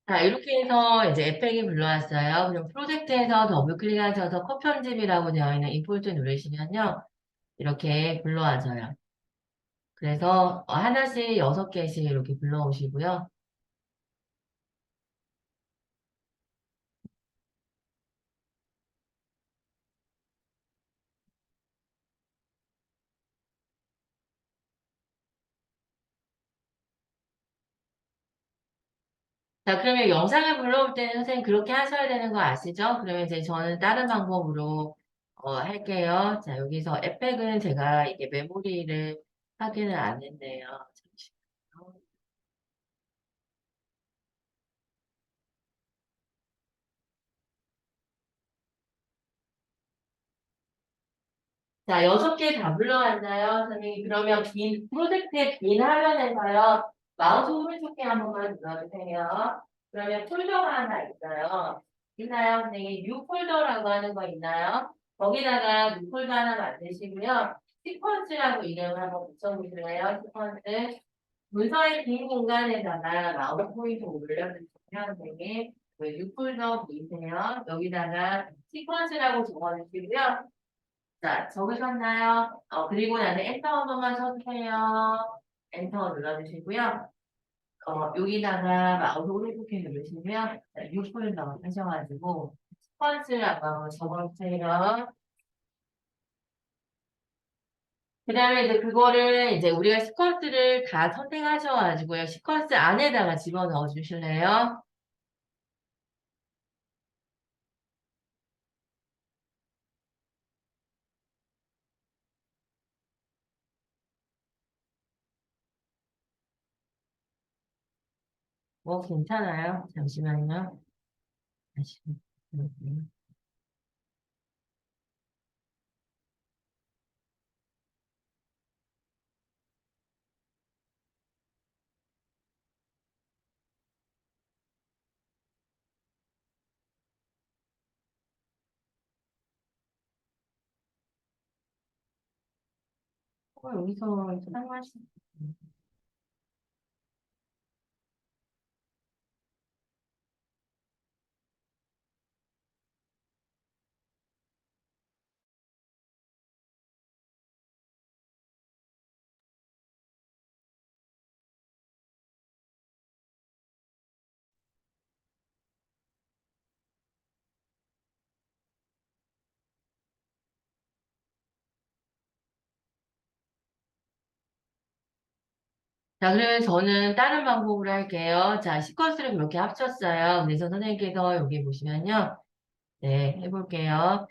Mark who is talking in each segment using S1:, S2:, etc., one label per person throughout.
S1: 자, 이렇게 해서 이제 에펙이 불러왔어요. 그럼 프로젝트에서 더블 클릭하셔서 컷 편집이라고 되어 있는 임포트 누르시면요. 이렇게 불러와져요. 그래서 하나씩 6개씩 이렇게 불러오시고요. 자, 그러면 영상을 불러올 때는 선생님 그렇게 하셔야 되는 거 아시죠? 그러면 이제 저는 다른 방법으로 할게요. 자, 여기서 에펙은 제가 이게 메모리를 확인을 안 했네요. 잠시만요. 자, 6개 다 불러왔나요? 선생님, 그러면 프로젝트의 빈 화면에서요, 마우스 오른쪽에 한 번만 눌러주세요. 그러면 폴더가 하나 있어요. 있나요? 선생님, 뉴 폴더라고 하는 거 있나요? 거기다가 뉴 폴더 하나 만드시고요. 시퀀스라고 이름을 한번 붙여보실래요? 시퀀스. 문서의 빈 공간에다가 마우스 포인터 올려주시면 선생님, 뉴 폴더 보이세요? 여기다가 시퀀스라고 적어주시고요. 자, 적으셨나요? 그리고 나서 엔터 한 번만 쳐주세요. 엔터 눌러주시고요. 여기다가 마우스 오른쪽에 누르시면 6분 더 하셔가지고 시퀀스를 한번 적어주세요. 그 다음에 이제 그거를 이제 우리가 시퀀스를 다 선택하셔가지고요. 시퀀스 안에다가 집어넣어 주실래요? 뭐 괜찮아요. 잠시만요. 다시. 여기서 사용할 수 자, 그러면 저는 다른 방법으로 할게요. 자, 시퀀스를 그렇게 합쳤어요. 그래서 선생님께서 여기 보시면요. 네, 해볼게요.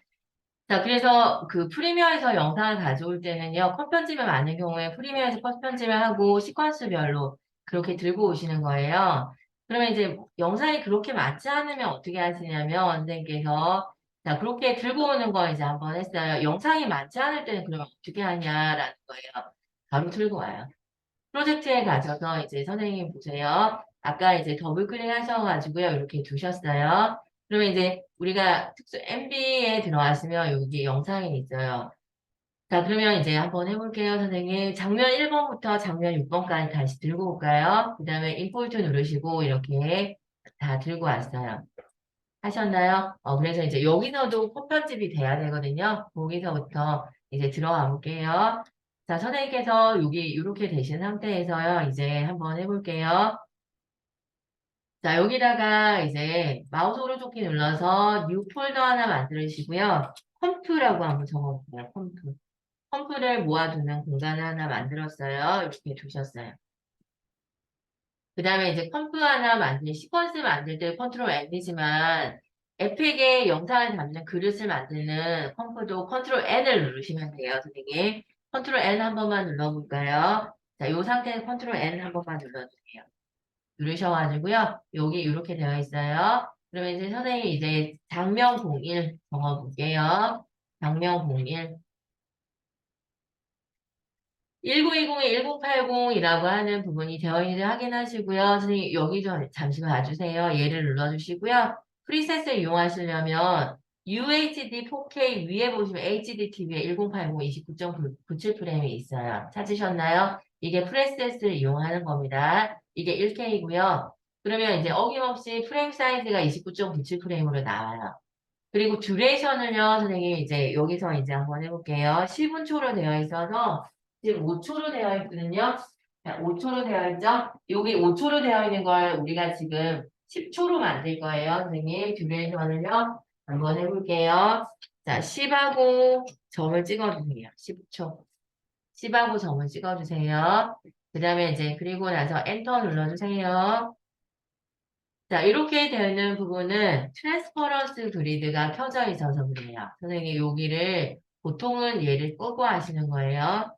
S1: 자, 그래서 그 프리미어에서 영상을 가져올 때는요, 컷 편집이 많은 경우에 프리미어에서 컷 편집을 하고 시퀀스별로 그렇게 들고 오시는 거예요. 그러면 이제 영상이 그렇게 많지 않으면 어떻게 하시냐면, 선생님께서 자, 그렇게 들고 오는 거 이제 한번 했어요. 영상이 많지 않을 때는 그러면 어떻게 하냐라는 거예요. 바로 들고 와요. 프로젝트에 가셔서 이제 선생님 보세요. 아까 이제 더블 클릭 하셔가지고요. 이렇게 두셨어요. 그러면 이제 우리가 특수 MB에 들어가시면 여기 영상이 있어요. 자, 그러면 이제 한번 해볼게요, 선생님. 장면 1번부터 장면 6번까지 다시 들고 올까요? 그 다음에 임포트 누르시고 이렇게 다 들고 왔어요. 하셨나요? 그래서 이제 여기서도 컷 편집이 돼야 되거든요. 거기서부터 이제 들어가 볼게요. 자, 선생님께서 여기 이렇게 되신 상태에서요. 이제 한번 해볼게요. 자, 여기다가 이제 마우스 오른쪽 키 눌러서 뉴 폴더 하나 만들으시고요. 컴프라고 한번 적어볼게요. 컴프. 컴프를 모아두는 공간을 하나 만들었어요. 이렇게 두셨어요. 그 다음에 이제 컴프 하나 시퀀스 만들 때 컨트롤 N이지만 에픽에 영상을 담는 그릇을 만드는 컴프도 컨트롤 N을 누르시면 돼요, 선생님. 컨트롤 N 한 번만 눌러볼까요? 자, 이 상태에서 컨트롤 N 한 번만 눌러주세요. 누르셔가지고요. 여기 이렇게 되어 있어요. 그러면 이제 선생님 이제 장면 01 적어볼게요. 장면 01. 1920에 1080이라고 하는 부분이 되어 있는지 확인하시고요. 선생님, 여기 좀 잠시 봐주세요. 얘를 눌러주시고요. 프리셋을 이용하시려면 UHD 4K 위에 보시면 HD TV에 1080 29.97프레임이 있어요. 찾으셨나요? 이게 프리셋을 이용하는 겁니다. 이게 1K고요. 그러면 이제 어김없이 프레임 사이즈가 29.97 프레임으로 나와요. 그리고 듀레이션을요, 선생님, 이제 여기서 이제 한번 해볼게요. 10분초로 되어 있어서 지금 5초로 되어 있거든요. 자, 5초로 되어 있죠? 여기 5초로 되어 있는 걸 우리가 지금 10초로 만들 거예요, 선생님. 듀레이션을요, 한번 해볼게요. 자, 10하고 점을 찍어주세요. 10초. 10하고 점을 찍어주세요. 그 다음에 이제 그리고 나서 엔터 눌러주세요. 자, 이렇게 되는 부분은 트랜스퍼런스 그리드가 켜져 있어서 그래요. 선생님, 여기를 보통은 얘를 끄고 하시는 거예요.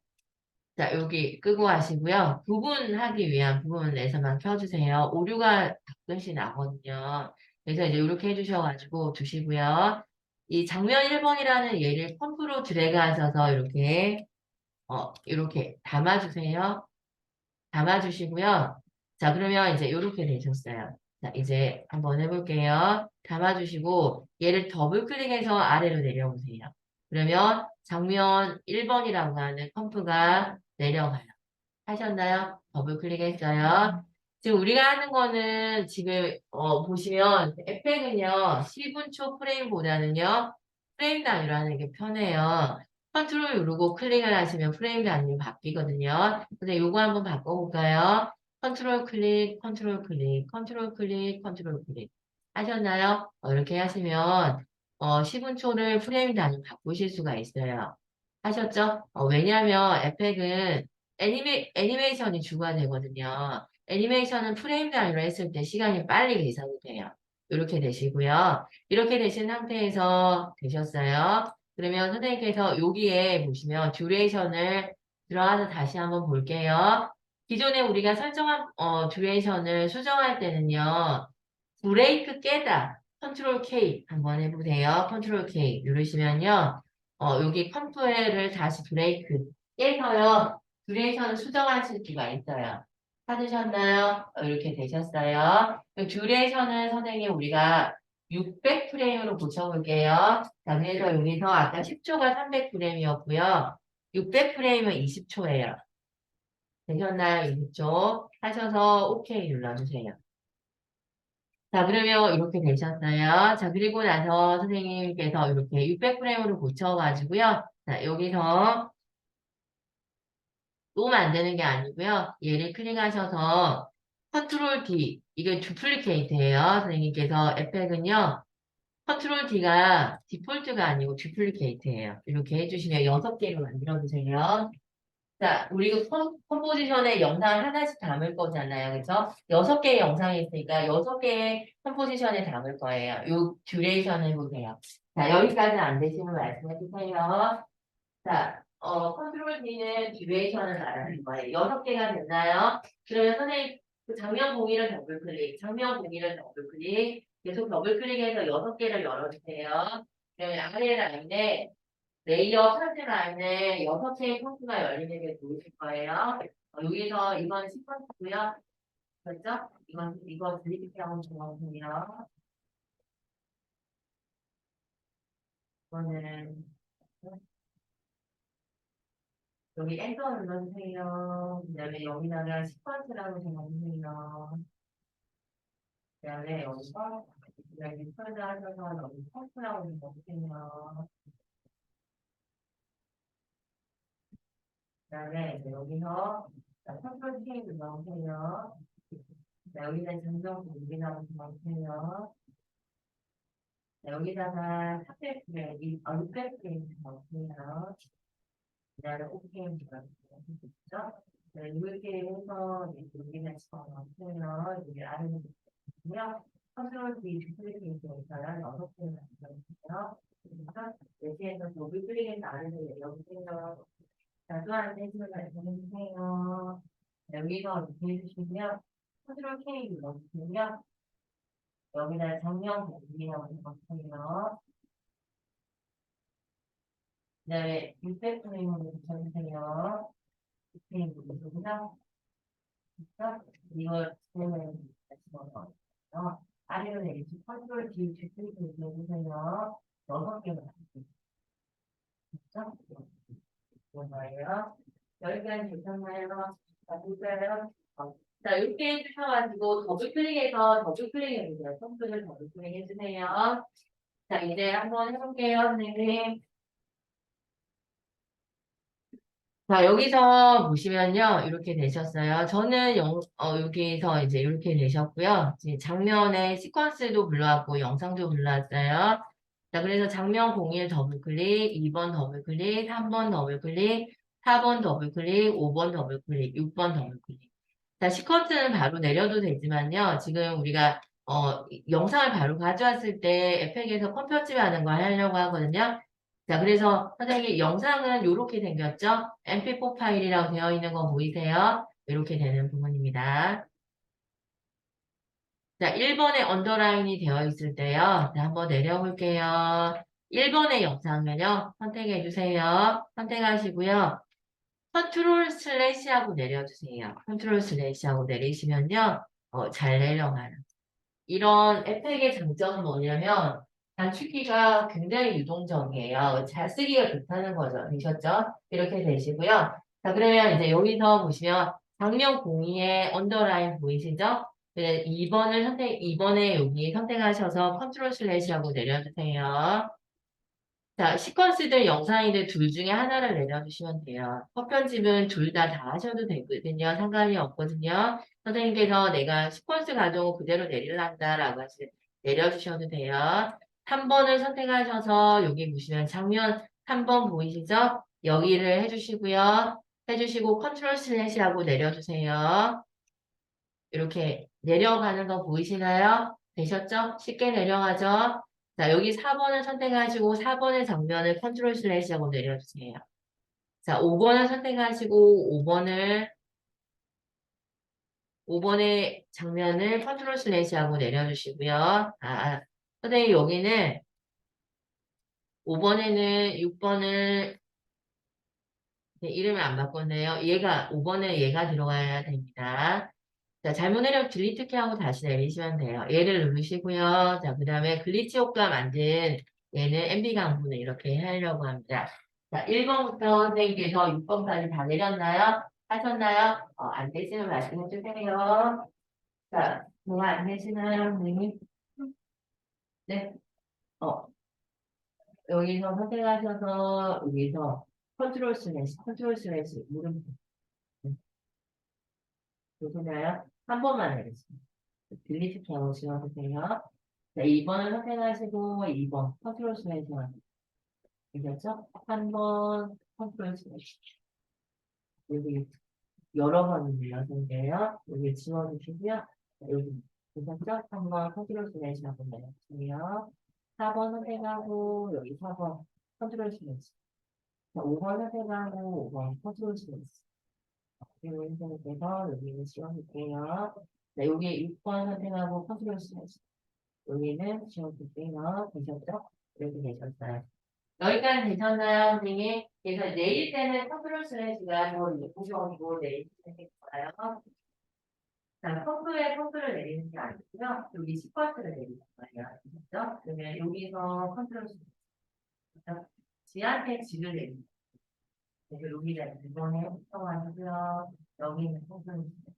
S1: 자, 여기 끄고 하시고요. 구분하기 위한 부분에서만 켜주세요. 오류가 가끔씩 나거든요. 그래서 이제 이렇게 해주셔가지고 두시고요. 이 장면 1번이라는 얘를 펌프로 드래그 하셔서 이렇게 담아주세요. 담아주시고요. 자, 그러면 이제 이렇게 되셨어요. 자, 이제 한번 해볼게요. 담아주시고 얘를 더블 클릭해서 아래로 내려오세요. 그러면 장면 1번이라고 하는 펌프가 내려가요. 하셨나요? 더블 클릭했어요. 지금 우리가 하는 거는 지금 보시면 앱팩은요 10분 초 프레임보다는요 프레임 단위로 하는 게 편해요. 컨트롤 누르고 클릭을 하시면 프레임 단위로 바뀌거든요. 근데 요거 한번 바꿔볼까요? 컨트롤 클릭, 컨트롤 클릭, 컨트롤 클릭, 컨트롤 클릭 하셨나요? 이렇게 하시면 10분 초를 프레임 단위로 바꾸실 수가 있어요. 하셨죠? 왜냐하면 앱팩은 애니메이션이 주가 되거든요. 애니메이션은 프레임 단위로 했을 때 시간이 빨리 계산이 돼요. 이렇게 되시고요. 이렇게 되신 상태에서 되셨어요. 그러면 선생님께서 여기에 보시면 듀레이션을 들어가서 다시 한번 볼게요. 기존에 우리가 설정한 듀레이션을 수정할 때는요. 브레이크 깨다. 컨트롤 K 한번 해보세요. 컨트롤 K 누르시면요. 여기 컴프를 다시 브레이크 깨서요. 듀레이션을 수정하실 수가 있어요. 찾으셨나요? 이렇게 되셨어요. 듀레이션은 선생님 우리가 600프레임으로 고쳐볼게요. 자, 그래서 여기서 아까 10초가 300프레임이었고요. 600프레임은 20초예요. 되셨나요? 20초. 하셔서 OK 눌러주세요. 자, 그러면 이렇게 되셨어요. 자, 그리고 나서 선생님께서 이렇게 600프레임으로 고쳐가지고요. 자, 여기서 또 만드는 게 아니고요. 얘를 클릭하셔서 컨트롤 D, 이게 두플리케이트예요. 선생님께서 에펙은요. 컨트롤 D가 디폴트가 아니고 두플리케이트예요. 이렇게 해주시면 6개를 만들어 주세요. 자, 우리 컴포지션에 영상 하나씩 담을 거잖아요. 그죠? 6개의 영상이 있으니까 6개의 컴포지션에 담을 거예요. 요 듀레이션 해보세요. 자, 여기까지 안 되시면 말씀해 주세요. 자, 컨트롤 D는 듀레이션을 말하는 거예요. 6개가 됐나요? 그러면 선생님, 그 장면 공유를 더블 클릭, 장면 공유를 더블 클릭, 계속 더블 클릭해서 6개를 열어주세요. 그러면 아래 라인에 레이어 설치 라인에 6개의 폰트가 열리는 게 보이실 거예요. 여기서 이건 시퀀스고요. 그렇죠? 이건 드리프트하고 중앙선이요. 이거는 여기 엔터 눌러주세요. 그 다음에 여기다가 시퀀스라고 적어주세요. 그 다음에 여기서 그다음에 리퍼즈 하셔서 여기 폰트라고 적어주세요. 그 다음에 여기서 컨트롤 K 눌러주세요. 자, 여기다 정정 공개라고 적어주세요. 자, 여기다가 400프레임, 600프레임 넣었습니다. 그다음에 오케이 눌러주세요. 네, 이렇게 해서 여기다 집어넣으세요. 여기 아래로 보시면 컨트롤 D 듀플리케이트가 있어요. 6개 만들어주세요. 그래서 여기에서 더블 클릭해서 아래로 내려오세요. 자, 또 한 번 해주면 말씀해주세요. 여기서 이렇게 해주시면 컨트롤 K 눌러주시면 여기다 정면 공개라고 적어주세요. 그다음에 600프레임으로 붙여주세요. 600프레임으로 붙여주고요. 그래서 이걸 그러면 다시 넣어서 아래로 내리시 컨트롤 D 주플릭 해주세요. 6개를 하시죠. 이거예요. 여기까지 괜찮나요? 자, 볼까요? 자, 이렇게 해주셔가지고 더블 클릭해서 더블 클릭해주세요. 펌프를 더블 클릭해주세요. 자, 이제 한번 해볼게요, 선생님. 자, 여기서 보시면요. 이렇게 되셨어요. 저는 여기서 이제 이렇게 되셨고요. 이제 장면에 시퀀스도 불러왔고, 영상도 불러왔어요. 자, 그래서 장면 01 더블 클릭, 2번 더블 클릭, 3번 더블 클릭, 4번 더블 클릭, 5번 더블 클릭, 6번 더블 클릭. 자, 시퀀스는 바로 내려도 되지만요. 지금 우리가 영상을 바로 가져왔을 때 에펙에서 컴퓨터 하는 거 하려고 하거든요. 자, 그래서 선생님 영상은 이렇게 생겼죠? MP4 파일이라고 되어 있는 거 보이세요? 이렇게 되는 부분입니다. 자, 1번에 언더라인이 되어 있을 때요. 자, 한번 내려볼게요. 1번의 영상은요. 선택해 주세요. 선택하시고요. 컨트롤 슬래시하고 내려주세요. 컨트롤 슬래시하고 내리시면요. 잘 내려가요. 이런 에펙의 장점은 뭐냐면 단축키가 굉장히 유동적이에요. 잘 쓰기가 좋다는 거죠. 되셨죠? 이렇게 되시고요. 자, 그러면 이제 여기서 보시면 장면 공유의 언더라인 보이시죠? 네, 2번에 여기 선택하셔서 컨트롤 슬래시하고 내려주세요. 자, 시퀀스든 영상이든 둘 중에 하나를 내려주시면 돼요. 컷 편집은 둘 다 하셔도 되거든요. 상관이 없거든요. 선생님께서 내가 시퀀스 가져온 그대로 내릴란다라고 내려주셔도 돼요. 3번을 선택하셔서 여기 보시면 장면 3번 보이시죠? 여기를 해주시고요. 해주시고 컨트롤 슬래시하고 내려주세요. 이렇게 내려가는 거 보이시나요? 되셨죠? 쉽게 내려가죠? 자, 여기 4번을 선택하시고 4번의 장면을 컨트롤 슬래시하고 내려주세요. 자, 5번을 선택하시고 5번의 장면을 컨트롤 슬래시하고 내려주시고요. 선생님 여기는 5번에는 6번을 이름을 안 바꿨네요. 5번에 얘가 들어가야 됩니다. 자, 잘못 내려 딜리트 키하고 다시 내리시면 돼요. 얘를 누르시고요. 자, 그 다음에 글리치 효과 만든 얘는 MB 강분을 이렇게 하려고 합니다. 자, 1번부터 선생님께서 6번까지 다 내렸나요? 하셨나요? 안 되시면 말씀해 주세요. 자, 뭐가 안 되시나요, 선생님? 네. 어, 여기서 선택하셔서 여기서 컨트롤 슬래시 누르면 되시나요? 한 번만 내리세요. 딜리트 키하고 지워주세요. 네, 2번을 선택하시고 2번 컨트롤 슬래시만 되셨죠? 한 번 컨트롤 슬래시 여기 여러 번 눌러주세요. 여기 지워주시고요. 여기 되셨죠? 한 번 컨트롤 슬래시 하고 내려주세요. 4번 선택하고 여기 4번 컨트롤 슬래시 5번 선택하고 5번 컨트롤 슬래시 그리고 선생님께서 여기는 지워줄게요. 네, 여기 6번 선택하고 컨트롤 슬래시 여기는 지워줄게요. 되셨죠? 이렇게 되셨어요. 여기까지 되셨나요, 선생님? 그래서 내일 때는 컨트롤 슬래시가 더 구성이고 내일 때는 거예요. 자, 펌프를 내리는 게 아니고요. 여기 시퀀스를 내리는 거예요. 아시죠? 그러면 여기서 컨트롤 슬래시. 지한테 지를 내리는 거예요. 그래서 여기가 이번에 활성화하고요. 여기는 컨트롤 슬래시.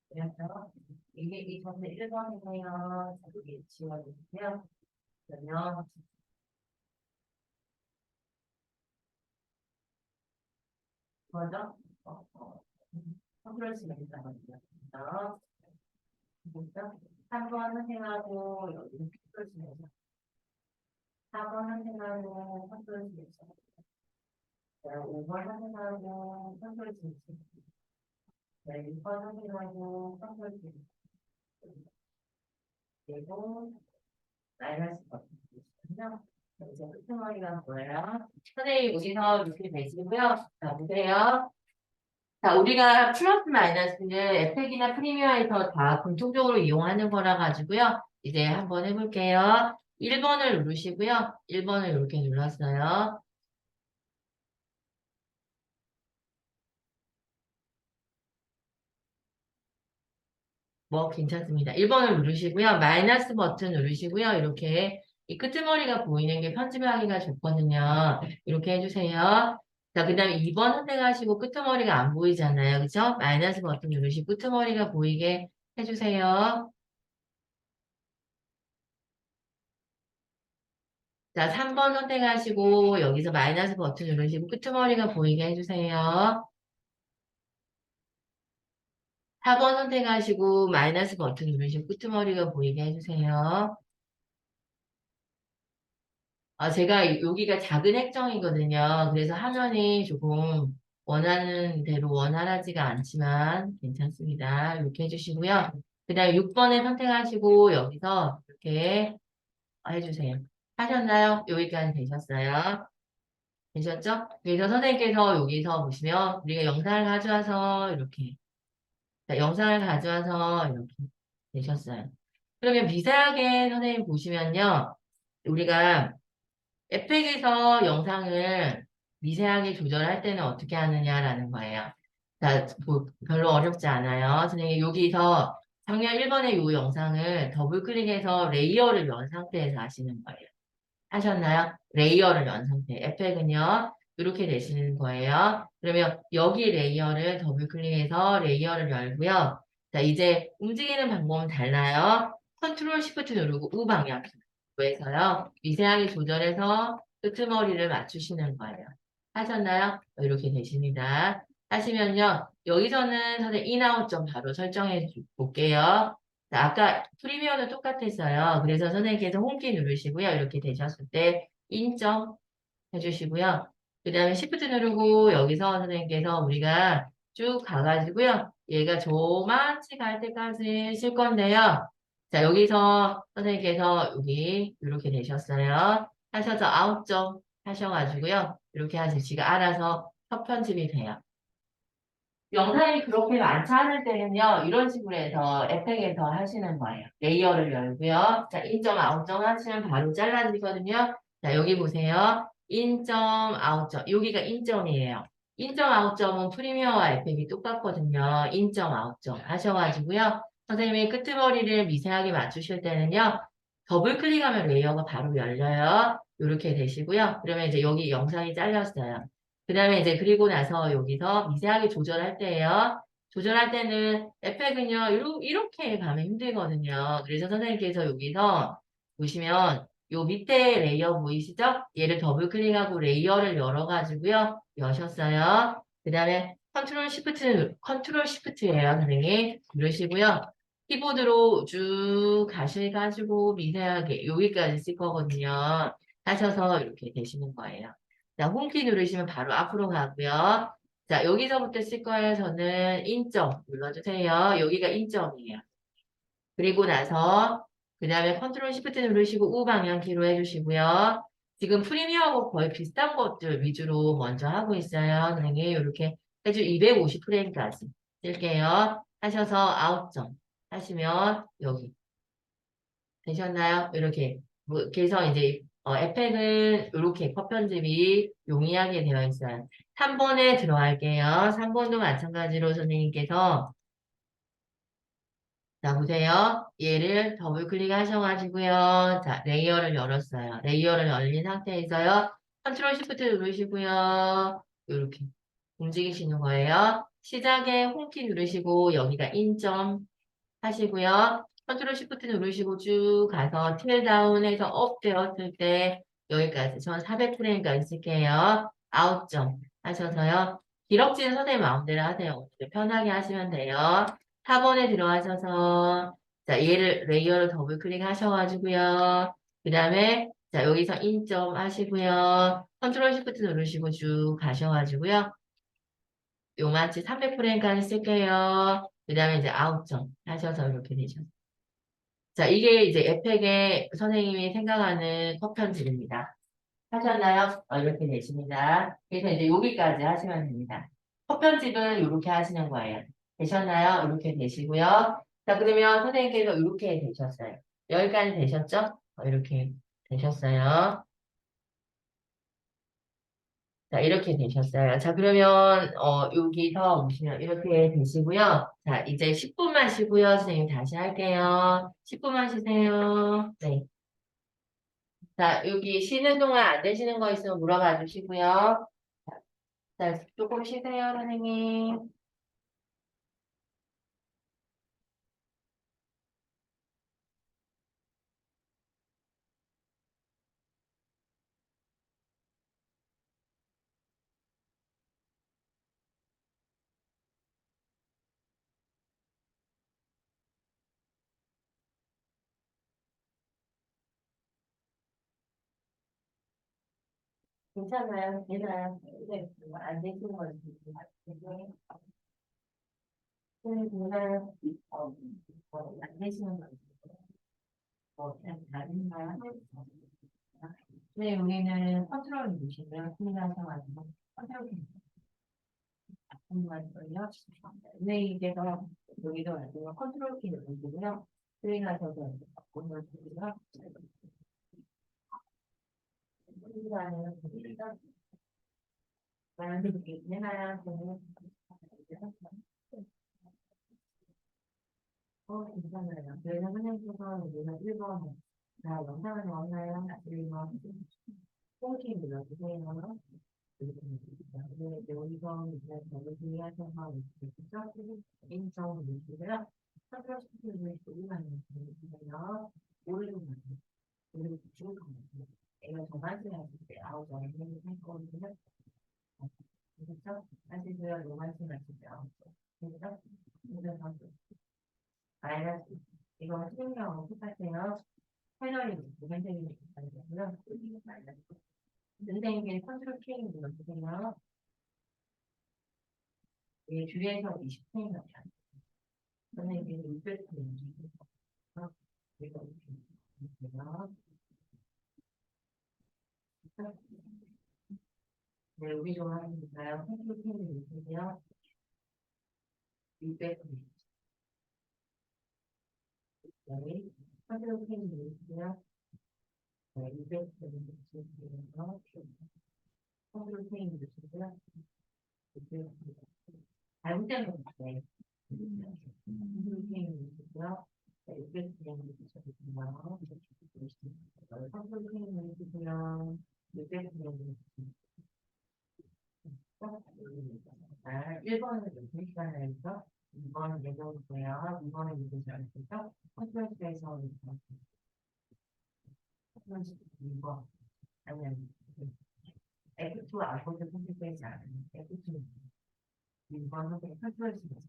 S1: 그래서 이게 이 전체 1번이네요. 여기 지워주세요. 그러면 뭐죠? 컨트롤 슬래시가 먼저. 그래서 3번 선생하고 여기 컨트롤 슬래시. 4번 선생하고 컨트롤 슬래시. 5번 선생하고 컨트롤 슬래시. 6번 선생하고 컨트롤 슬래시. 그리고 마이너스 버튼이거든요. 이제 끄트머리가 뭐예요? 선생님 여기서 이렇게 되시고요. 자, 보세요. 자, 우리가 플러스 마이너스는 에펙이나 프리미어에서 다 공통적으로 이용하는 거라 가지고요. 이제 한번 해볼게요. 1번을 누르시고요. 1번을 이렇게 눌렀어요. 뭐 괜찮습니다. 1번을 누르시고요. 마이너스 버튼 누르시고요. 이렇게 이 끄트머리가 보이는 게 편집하기가 좋거든요. 이렇게 해주세요. 자, 그 다음에 2번 선택하시고 끄트머리가 안 보이잖아요. 그죠? 마이너스 버튼 누르시고 끄트머리가 보이게 해주세요. 자, 3번 선택하시고 여기서 마이너스 버튼 누르시고 끄트머리가 보이게 해주세요. 4번 선택하시고 마이너스 버튼 누르시고 끄트머리가 보이게 해주세요. 제가 여기가 작은 액정이거든요. 그래서 화면이 조금 원하는 대로 원활하지가 않지만 괜찮습니다. 이렇게 해주시고요. 그 다음에 6번에 선택하시고 여기서 이렇게 해주세요. 하셨나요? 여기까지 되셨어요? 되셨죠? 그래서 선생님께서 여기서 보시면 우리가 영상을 가져와서 이렇게 자, 영상을 가져와서 이렇게 되셨어요. 그러면 미세하게 선생님 보시면요. 우리가 에펙에서 영상을 미세하게 조절할 때는 어떻게 하느냐라는 거예요. 자, 별로 어렵지 않아요. 선생님 여기서 작년 1번의 이 영상을 더블 클릭해서 레이어를 연 상태에서 하시는 거예요. 하셨나요? 레이어를 연 상태. 에펙은요. 이렇게 되시는 거예요. 그러면 여기 레이어를 더블 클릭해서 레이어를 열고요. 자, 이제 움직이는 방법은 달라요. 컨트롤 시프트 누르고 우 방향 해서요. 미세하게 조절해서 끄트머리를 맞추시는 거예요. 하셨나요? 이렇게 되십니다. 하시면요. 여기서는 선생님 인아웃 점 바로 설정해 볼게요. 자, 아까 프리미어는 똑같았어요. 그래서 선생님께서 홈키 누르시고요. 이렇게 되셨을 때 인점 해주시고요. 그 다음에 시프트 누르고 여기서 선생님께서 우리가 쭉 가가지고요. 얘가 저만치 갈 때까지 실 건데요. 자, 여기서 선생님께서 여기 이렇게 되셨어요. 하셔서 아웃 점 하셔가지고요. 이렇게 하시면 지가 알아서 첫 편집이 돼요. 영상이 그렇게 많지 않을 때는요, 이런 식으로 해서 에펙에서 하시는 거예요. 레이어를 열고요. 자, 인점, 아웃점 하시면 바로 잘라지거든요. 자, 여기 보세요. 인점, 아웃점. 여기가 인점이에요. 인점, 아웃점은 프리미어와 에펙이 똑같거든요. 인점, 아웃점 하셔가지고요. 선생님이 끄트머리를 미세하게 맞추실 때는요, 더블 클릭하면 레이어가 바로 열려요. 이렇게 되시고요. 그러면 이제 여기 영상이 잘렸어요. 그 다음에 이제 그리고 나서 여기서 미세하게 조절할 때예요. 조절할 때는 에펙은요, 이렇게 가면 힘들거든요. 그래서 선생님께서 여기서 보시면 요 밑에 레이어 보이시죠? 얘를 더블 클릭하고 레이어를 열어가지고요. 여셨어요. 그 다음에 컨트롤 시프트예요, 선생님. 누르시고요. 키보드로 쭉 가셔가지고 미세하게 여기까지 쓸 거거든요. 하셔서 이렇게 되시는 거예요. 자, 홈키 누르시면 바로 앞으로 가고요. 자, 여기서부터 쓸 거예요. 저는 인점 눌러주세요. 여기가 인점이에요. 그리고 나서 그 다음에 컨트롤 시프트 누르시고 우 방향키로 해주시고요. 지금 프리미어하고 거의 비슷한 것들 위주로 먼저 하고 있어요. 선생님 이렇게 해주 250프레임까지 쓸게요. 하셔서 아웃점 하시면 여기 되셨나요? 이렇게 그래서 이제 에펙은 이렇게 컷 편집이 용이하게 되어 있어요. 3번에 들어갈게요. 3번도 마찬가지로 선생님께서 자 보세요. 얘를 더블 클릭하셔가지고요. 자 레이어를 열었어요. 레이어를 열린 상태에서요. 컨트롤 시프트 누르시고요. 이렇게 움직이시는 거예요. 시작에 홈키 누르시고 여기가 인점 하시고요. 컨트롤 시프트 누르시고 쭉 가서 틸 다운해서 업 되었을 때 여기까지 전 400프레임까지 쓸게요. 아웃점 하셔서요. 기럭지는 선생님 마음대로 하세요. 편하게 하시면 돼요. 4번에 들어가셔서 자 얘를 레이어를 더블 클릭하셔가지고요. 그 다음에 자 여기서 인점 하시고요. 컨트롤 시프트 누르시고 쭉 가셔가지고요. 요만치 300프레임까지 쓸게요. 그 다음에 이제 아웃점 하셔서 이렇게 되죠. 자, 이게 이제 에펙의 선생님이 생각하는 컷 편집입니다. 하셨나요? 이렇게 되십니다. 그래서 이제 여기까지 하시면 됩니다. 컷 편집은 이렇게 하시는 거예요. 되셨나요? 이렇게 되시고요. 자, 그러면 선생님께서 이렇게 되셨어요. 여기까지 되셨죠? 이렇게 되셨어요. 자, 이렇게 되셨어요. 자, 그러면, 여기서 보시면 이렇게 되시고요. 자, 이제 10분만 쉬고요. 선생님 다시 할게요. 10분만 쉬세요. 네. 자, 여기 쉬는 동안 안 되시는 거 있으면 물어봐 주시고요. 자, 조금 쉬세요, 선생님. 괜찮아요. 괜찮아요. 네, 안 되시는 거지. 네, 괜찮아요. 안 되시는 거지. 그냥 다른 말 네, 여기는 컨트롤 누르시면 클릭하셔가지고 컨트롤 누르시고요. 네, 이제서 여기도 나중에 컨트롤 키 누르시고요. 클릭하셔서 바꾸는 거고요. 클릭하는 거고요. 만약에 이렇게 해놔야 되는 괜찮아요. 그래서 선생님께서 여기는 1번 자, 영상을 나오나요? 1번 홈키 눌러주세요. 네, 여기서 이제 저를 주의하셔서 직접 인정 누르시고요. 컨트롤 시트 누르시면 되고요. 오른쪽 그리고 쭉 가면 이거 저 말씀하실 때 아우 전에 할 거거든요. 그렇죠? 하시고요. 요 말씀하실 때 아우 그렇죠? 그래서 마이너스 이거 수능하고 똑같아요. 패널이 선생님이 되고요. 마이너스 선생님께 컨트롤 K 눌러주세요. 이 주에서 20분이나 선생님께 600분 눌러주세요. 그리고 네, 여기 좀 하시니까요. 컨트롤 K 눌러주세요. 600분 네, 컨트롤 K 눌러주세요. 네, 200분 눌러주세요. 컨트롤 K 눌러주세요. 잘못된 것 같아요. 컨트롤 K 눌러주세요. 네, 600분 눌러주세요. 선생님 해주세요. 유대생 해주세요. 1번은 무슨 시간에서 2번은 예정이고요. 2번은 무슨 시간에서 컨ference에서 2번 아니면 F2 아웃보드 컨ference 아니면 F2 2번은 컨ference에서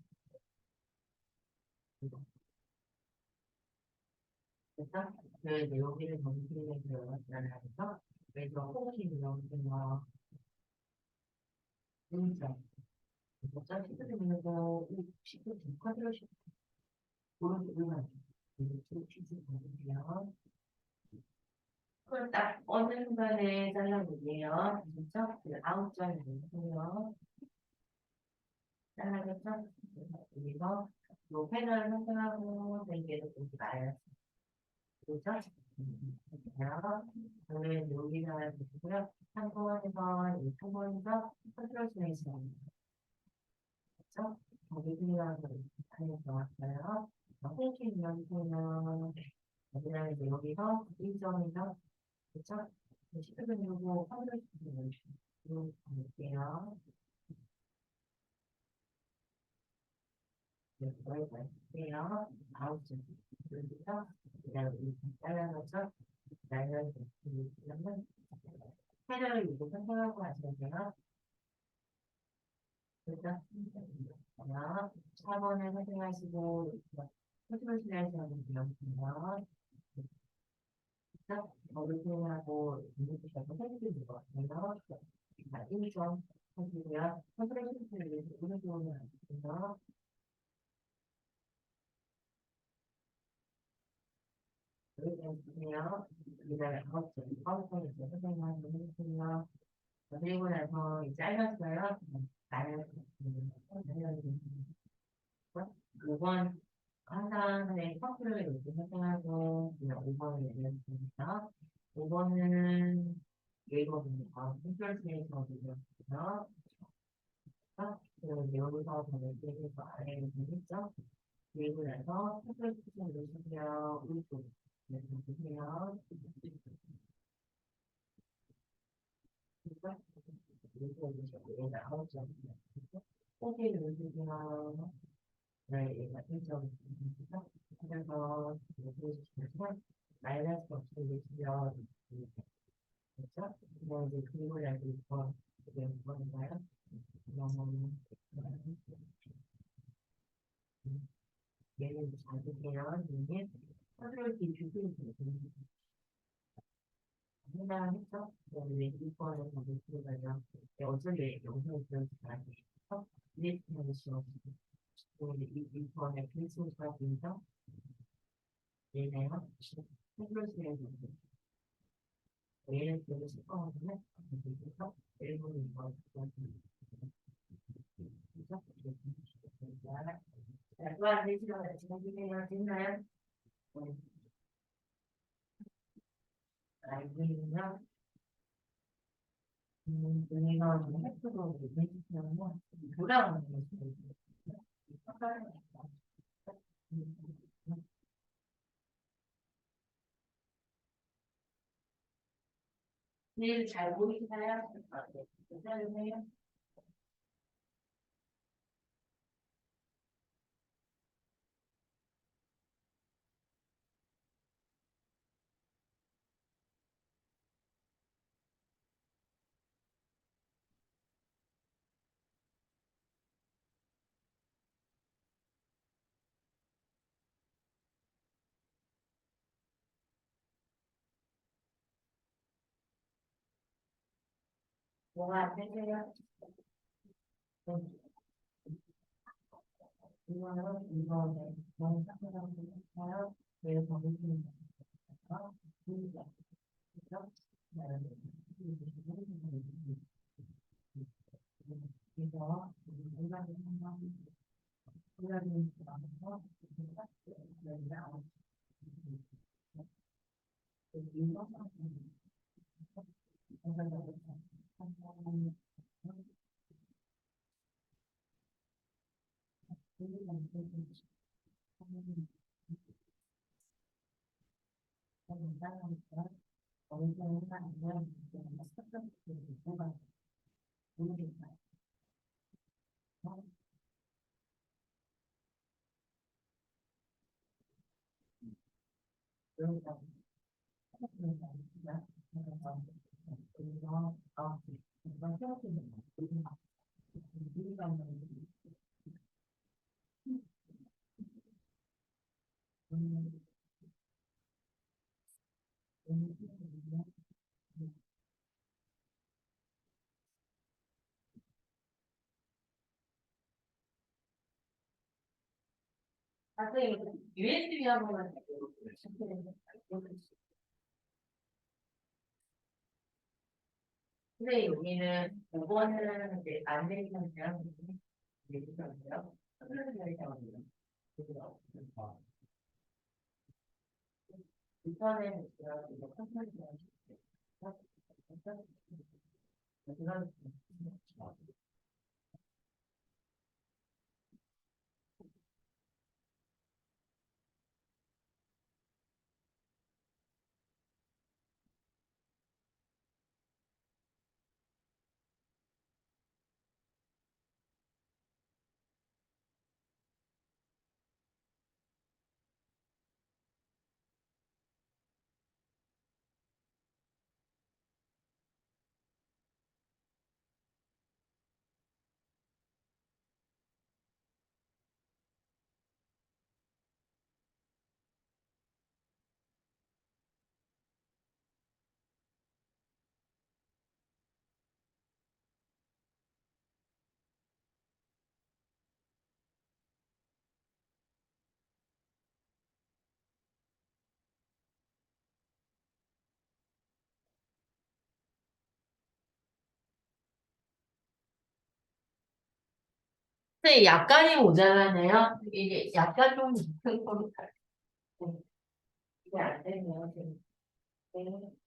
S1: 그래서 그 내용을 정리를 들어가서 그래서 혹시 내용을 인정 어차피 시스템에서 10분 카드를 오른쪽으로 이렇게 치즈 받으세요. 그걸 딱 어느 순간에 잘라볼게요. 그렇죠? 그 아홉 장 내세요. 잘라겠죠? 여기서 요 패널을 선택하고 대기에서 보지 말아요. 그렇죠? 저는 여기서 보시고요. 참고해서 이 참고해서 컨트롤 스매시입니다. 그렇죠? 거기 필요한 거 안에서 왔어요. 홈키 누르시면 그다음에 이제 여기서 1점이죠. 그쵸? 10분 누르고 컨트롤 누르시면 볼게요. 네, 그걸 말게요. 아홉 점. 그래서 그다음에 이 잘라서 나열을 누르시면 패널을 이렇게 선택하고 하시면 돼요. 그래서 그러면 4번을 선택하시고 컨트롤 슬라이드하면 되었습니다. 어르신하고 인증샷을 해주시는 것 같아요. 1점 하시고요. 컨트롤 시트를 위해서 오른쪽으로 앉으세요. 이렇게 해주세요. 그다음에 아홉 점, 아홉 점에서 선생님한테 해주세요. 그리고 나서 잘랐어요. 나는 5번 항상의 커플을 이렇게 설정하고 5번을 내려주십니다. 5번은 예거입니다. 컨트롤스에서 내려주세요. 그 여기서 보내드리고 아래로 되겠죠? 그리고 나서 컨트롤스 누르시고요. 오른쪽 내려주세요. 포기를 누르면 네, 얘가 1.2입니다. 그래서 보여주시면 마이너스 없이 내시면 그렇죠? 뭐 이제 그림을 알고 있고 이게 뭐인가요? 그러면 얘는 잘 보세요. 이게 서로 기준이 해당했죠? 왜 이거는 못 들어가냐? 어차피 영상을 들어서 알아서 이해하는 시간 또 이번에 필수가 인정 얘네요. 홈플러스에 얘는 되게 쉽거든요. 그래서 일본이 이거 그래서 자, 또한 내 시간에 진행해야 되나요? 알고있나 우리가 헬스로 해주시면 돌아오는 거죠. 일 잘 보이시나요? 네, 괜찮으세요? 뭐가 안 되세요? 이거는 이번에 너무 착하다고 생각해요. 그래서 무슨 말이에요? 그죠? 그래서 우리가 한번 골라주는 거 나눠서 선생님, USB 한 번만 선생님, 여기는 5번은 이제 안 되는 대학 얘기하는데요. 선생님 얘기하는데요. 그래서 이번에는 제가 이거 컨설팅 근데 약간이 모자라네요. 이게 약간 좀 높은 것 같아요. 이게 안 되네요. 지금. 네.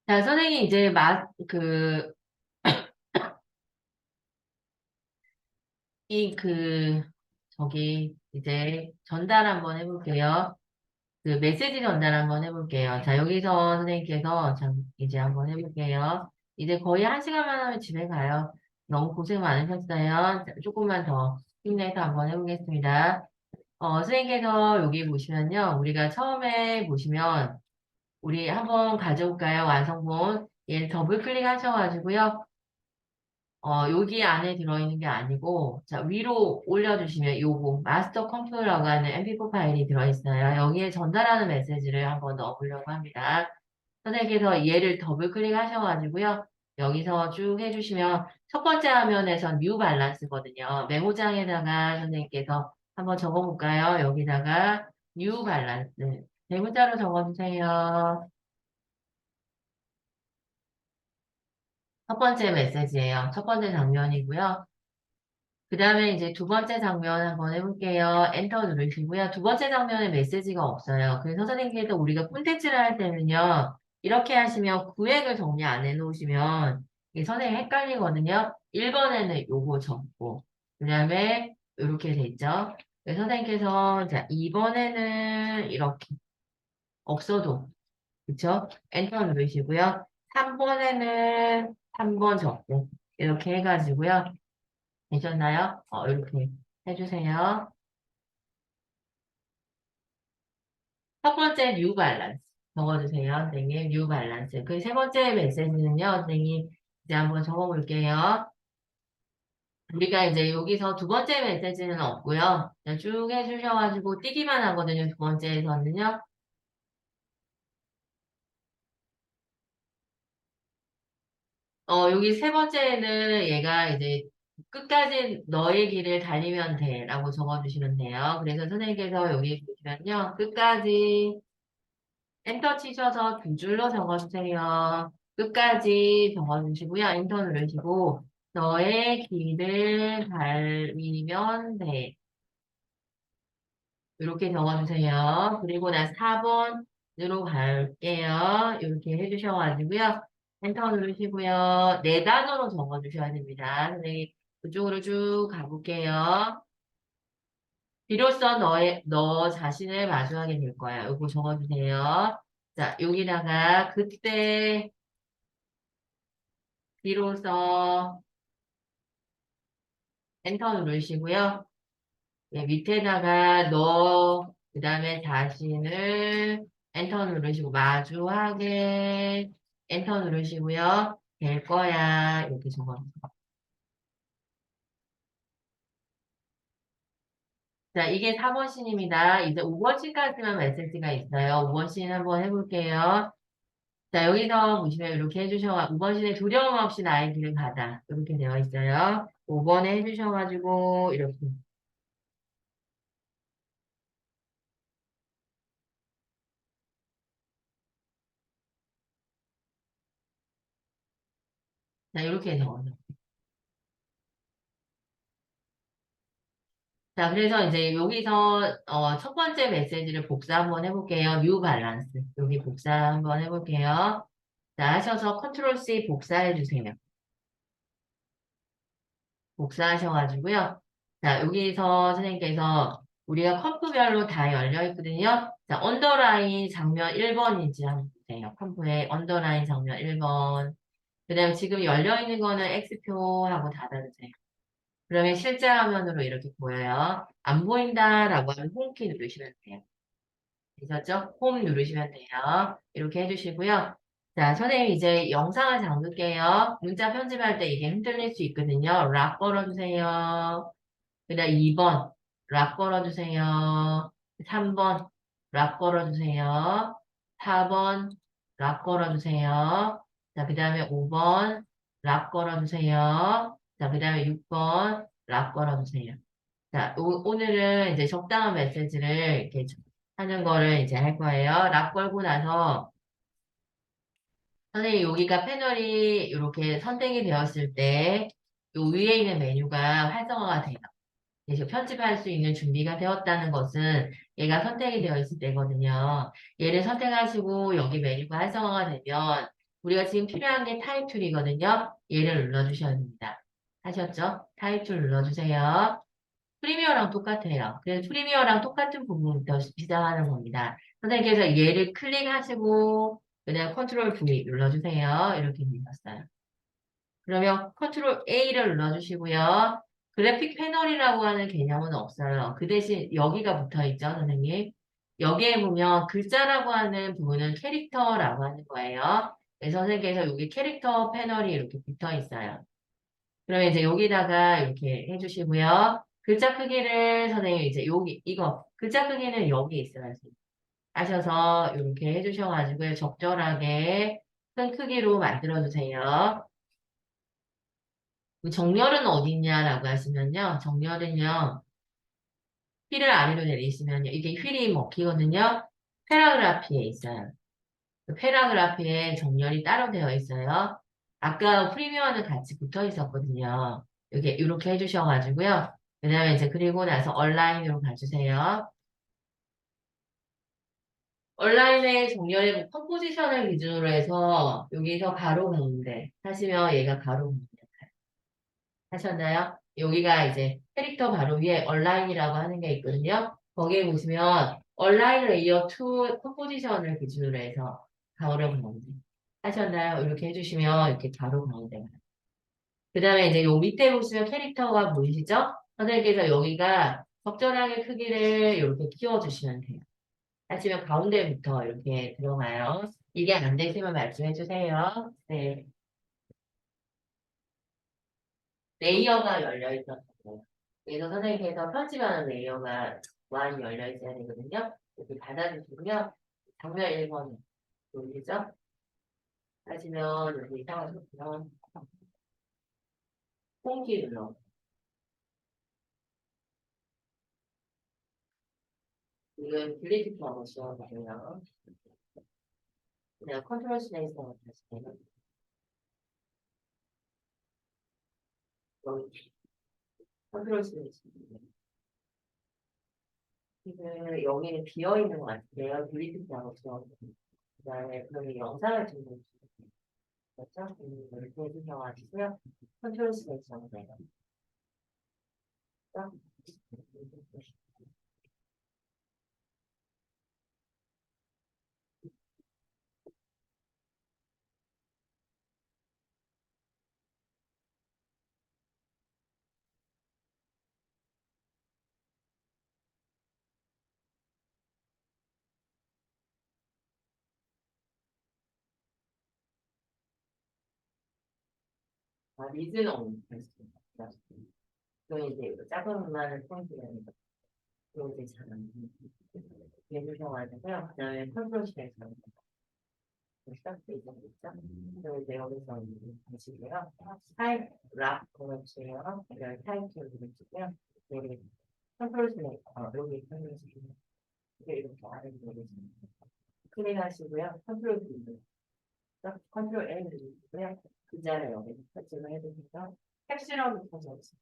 S1: 자, 선생님 이제 저기 이제 전달 한번 해볼게요. 그 메시지 전달 한번 해볼게요. 자, 여기서 선생님께서 이제 한번 해볼게요. 이제 거의 한 시간만 하면 집에 가요. 너무 고생 많으셨어요. 자, 조금만 더 힘내서 한번 해보겠습니다. 선생님께서 여기 보시면요. 우리가 처음에 보시면 우리 한번 가져올까요? 완성본. 얘 더블 클릭하셔가지고요. 여기 안에 들어있는 게 아니고, 자, 위로 올려주시면 요거, 마스터 컴퓨터라고 하는 MP4 파일이 들어있어요. 여기에 전달하는 메시지를 한번 넣어보려고 합니다. 선생님께서 얘를 더블 클릭하셔가지고요. 여기서 쭉 해주시면 첫 번째 화면에서 뉴 밸런스거든요. 메모장에다가 선생님께서 한번 적어볼까요? 여기다가 뉴 밸런스. 대문자로 적어주세요. 첫 번째 메시지예요. 첫 번째 장면이고요. 그 다음에 이제 두 번째 장면 한번 해볼게요. 엔터 누르시고요. 두 번째 장면에 메시지가 없어요. 그래서 선생님께서 우리가 콘텐츠를 할 때는요. 이렇게 하시면 구획을 정리 안 해놓으시면 이게 선생님 헷갈리거든요. 1번에는 요거 적고 그 다음에 이렇게 돼 있죠. 그래서 선생님께서 자 2번에는 이렇게 없어도 그쵸? 엔터 누르시고요. 3번에는 3번 적고 이렇게 해가지고요. 되셨나요? 이렇게 해주세요. 첫 번째 뉴 밸런스 적어주세요, 선생님. 뉴 밸런스. 그 세 번째 메시지는요, 선생님 이제 한번 적어볼게요. 우리가 이제 여기서 두 번째 메시지는 없고요. 그냥 쭉 해주셔가지고 띄기만 하거든요. 두 번째에서는요. 여기 세 번째는 얘가 이제 끝까지 너의 길을 달리면 돼 라고 적어주시면 돼요. 그래서 선생님께서 여기 보시면요. 끝까지 엔터 치셔서 두 줄로 적어주세요. 끝까지 적어주시고요. 엔터 누르시고 너의 길을 달리면 돼. 이렇게 적어주세요. 그리고 나 4번으로 갈게요. 이렇게 해주셔가지고요. 엔터 누르시고요. 네 단어로 적어주셔야 됩니다. 선생님 그쪽으로 쭉 가볼게요. 비로소 너 자신을 마주하게 될 거야. 이거 적어주세요. 자, 여기다가 그때 비로소 엔터 누르시고요. 예, 밑에다가 그 다음에 자신을 엔터 누르시고 마주하게 엔터 누르시고요. 될 거야. 이렇게 적어주세요. 자, 이게 4번 씬입니다. 이제 5번 씬까지만 메시지가 있어요. 5번 씬 한번 해볼게요. 자, 여기서 보시면 이렇게 해주셔가, 5번 씬에 두려움 없이 나의 길을 가다. 이렇게 되어 있어요. 5번에 해주셔가지고, 이렇게. 자, 이렇게 적어요. 자, 그래서 이제 여기서 첫 번째 메시지를 복사 한번 해볼게요. 뉴 밸런스. 여기 복사 한번 해볼게요. 자, 하셔서 컨트롤 C 복사해 주세요. 복사하셔가지고요. 자, 여기서 선생님께서 우리가 컴프별로 다 열려 있거든요. 자, 언더라인 장면 1번인지 한번 보세요. 컴프에 언더라인 장면 1번. 그 다음에 지금 열려 있는 거는 X표하고 닫아주세요. 그러면 실제 화면으로 이렇게 보여요. 안 보인다라고 하면 홈키 누르시면 돼요. 되셨죠? 홈 누르시면 돼요. 이렇게 해주시고요. 자, 선생님 이제 영상을 잠글게요. 문자 편집할 때 이게 흔들릴 수 있거든요. 락 걸어주세요. 그 다음 2번 락 걸어주세요. 3번 락 걸어주세요. 4번 락 걸어주세요. 자, 그 다음에 5번 락 걸어주세요. 자, 그 다음에 6번 락 걸어주세요. 자, 오늘은 이제 적당한 메시지를 이렇게 하는 거를 이제 할 거예요. 락 걸고 나서 선생님 여기가 패널이 이렇게 선택이 되었을 때 요 위에 있는 메뉴가 활성화가 돼요. 그래서 편집할 수 있는 준비가 되었다는 것은 얘가 선택이 되어 있을 때거든요. 얘를 선택하시고 여기 메뉴가 활성화가 되면 우리가 지금 필요한 게 타입툴이거든요. 얘를 눌러주셔야 됩니다. 하셨죠? 타입툴 눌러주세요. 프리미어랑 똑같아요. 그래서 프리미어랑 똑같은 부분부터 시작하는 겁니다. 선생님께서 얘를 클릭하시고 그냥 컨트롤 V 눌러주세요. 이렇게 되셨어요. 그러면 컨트롤 A를 눌러주시고요. 그래픽 패널이라고 하는 개념은 없어요. 그 대신 여기가 붙어 있죠, 선생님. 여기에 보면 글자라고 하는 부분은 캐릭터라고 하는 거예요. 그래서 선생님께서 여기 캐릭터 패널이 이렇게 붙어 있어요. 그러면 이제 여기다가 이렇게 해주시고요. 글자 크기를 선생님 이제 여기 이거 글자 크기는 여기 있어요. 아셔서 이렇게 해주셔가지고 적절하게 큰 크기로 만들어 주세요. 정렬은 어디 있냐라고 하시면요. 정렬은요. 휠을 아래로 내리시면요. 이게 휠이 먹히거든요. 패러그라피에 있어요. 그 패러그라피에 정렬이 따로 되어 있어요. 아까 프리미어는 같이 붙어 있었거든요. 이렇게 해주셔가지고요. 그 다음에 이제 그리고 나서 얼라인으로 가주세요. 얼라인의 정렬의 컴포지션을 기준으로 해서 여기서 가로 가운데 하시면 얘가 가로 가운데 하셨나요? 여기가 이제 캐릭터 바로 위에 얼라인이라고 하는 게 있거든요. 거기에 보시면 얼라인 레이어 2 컴포지션을 기준으로 해서 가로 가운데 하셨나요? 이렇게 해주시면 이렇게 가로 가운데. 그 다음에 이제 요 밑에 보시면 캐릭터가 보이시죠? 선생님께서 여기가 적절하게 크기를 이렇게 키워주시면 돼요. 하시면 가운데부터 이렇게 들어가요. 이게 안 되시면 말씀해 주세요. 네. 레이어가 열려 있었어요. 그래서 선생님께서 편집하는 레이어가 많이 열려 있어야 되거든요. 이렇게 닫아주시고요. 장면 1번 보이시죠? 하시면 여기 이상하셨으면 홈키 눌러. 지금 딜리트 한번 지워주세요. 그냥 컨트롤 스페이스 한번 다시 해요. 여기 컨트롤 스페이스. 지금 여기는 비어있는 것 같아요. 딜리트 하고 지워주세요. 그 다음에 그러면 영상을 찍는 거죠? 이렇게 해주셔가지고요. 컨트롤 스페이스 하면 돼요. 아, 리즈는 없습니다. 그럼 이제 작은 음악을 포인트라는 거. 그거 이제 잘안 해주셔가지고요. 그 다음에 컨트롤 시대에서 시작돼 있죠. 그리고 이제 여기서 보시고요. 타입 락 걸어주세요. 그다음에 타입을 누르시고요. 여기 컨트롤 시대, 여기 컨트롤 시대. 이렇게 아래로 내리시면 클릭하시고요. 컨트롤 누르세요. 컨트롤 N 누르시고요. 그 자리에 여기 설정을 해주셔서 캡슐하고 켜져있어요.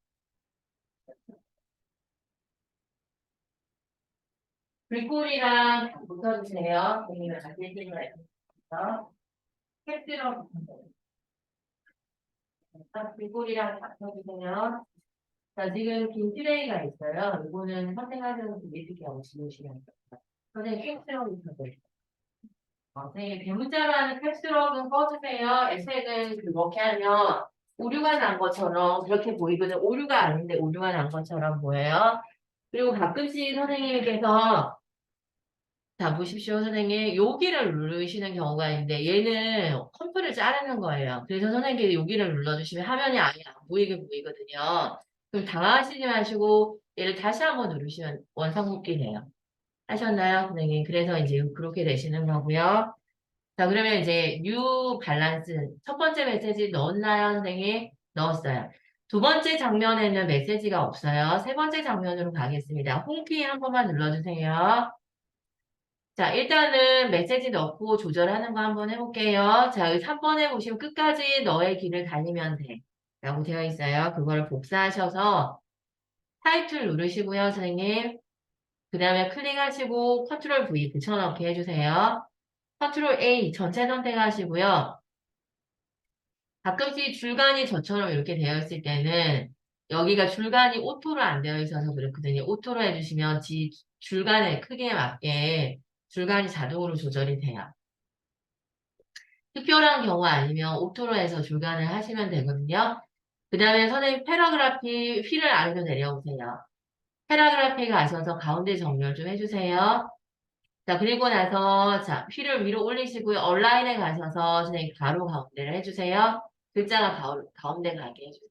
S1: 불꽃이랑 붙어주세요. 여기는 같이 찍어야 돼요. 캡슐하고 불꽃이랑 붙어주세요. 자, 지금 빈 트레이가 있어요. 이거는 선택하셔서 이렇게 없으시면 됩니다. 선생님 캡슐하고 붙어주세요. 선생님 대문자라는 캡슐하고 꺼주세요. 에색은 그렇게 하면 오류가 난 것처럼 그렇게 보이거든. 오류가 아닌데 오류가 난 것처럼 보여요. 그리고 가끔씩 선생님께서 자, 보십시오, 선생님. 여기를 누르시는 경우가 있는데, 얘는 컴프를 자르는 거예요. 그래서 선생님께서 여기를 눌러주시면 화면이 아예 안 보이게 보이거든요. 그럼 당황하시지 마시고, 얘를 다시 한번 누르시면 원상복귀 돼요. 하셨나요, 선생님? 그래서 이제 그렇게 되시는 거고요. 자, 그러면 이제 뉴 밸런스. 첫 번째 메시지 넣었나요, 선생님? 넣었어요. 두 번째 장면에는 메시지가 없어요. 세 번째 장면으로 가겠습니다. 홈키 한 번만 눌러주세요. 자, 일단은 메시지 넣고 조절하는 거 한번 해볼게요. 자, 여기 3번에 보시면 끝까지 너의 길을 달리면 돼. 라고 되어 있어요. 그거를 복사하셔서 타이틀 누르시고요, 선생님. 그 다음에 클릭하시고 컨트롤 V 붙여넣기 해주세요. 컨트롤 A 전체 선택하시고요. 가끔씩 줄간이 저처럼 이렇게 되어 있을 때는 여기가 줄간이 오토로 안 되어 있어서 그렇거든요. 오토로 해주시면 줄간의 크기에 맞게 줄간이 자동으로 조절이 돼요. 특별한 경우 아니면 오토로 해서 줄간을 하시면 되거든요. 그 다음에 선생님 패러그라피 휠을 아래로 내려오세요. 패러그라피 가셔서 가운데 정렬 좀 해주세요. 자, 그리고 나서, 자, 휠을 위로 올리시고요. 얼라인에 가셔서 선생님 가로 가운데를 해주세요. 글자가 가운데 가게 해주세요.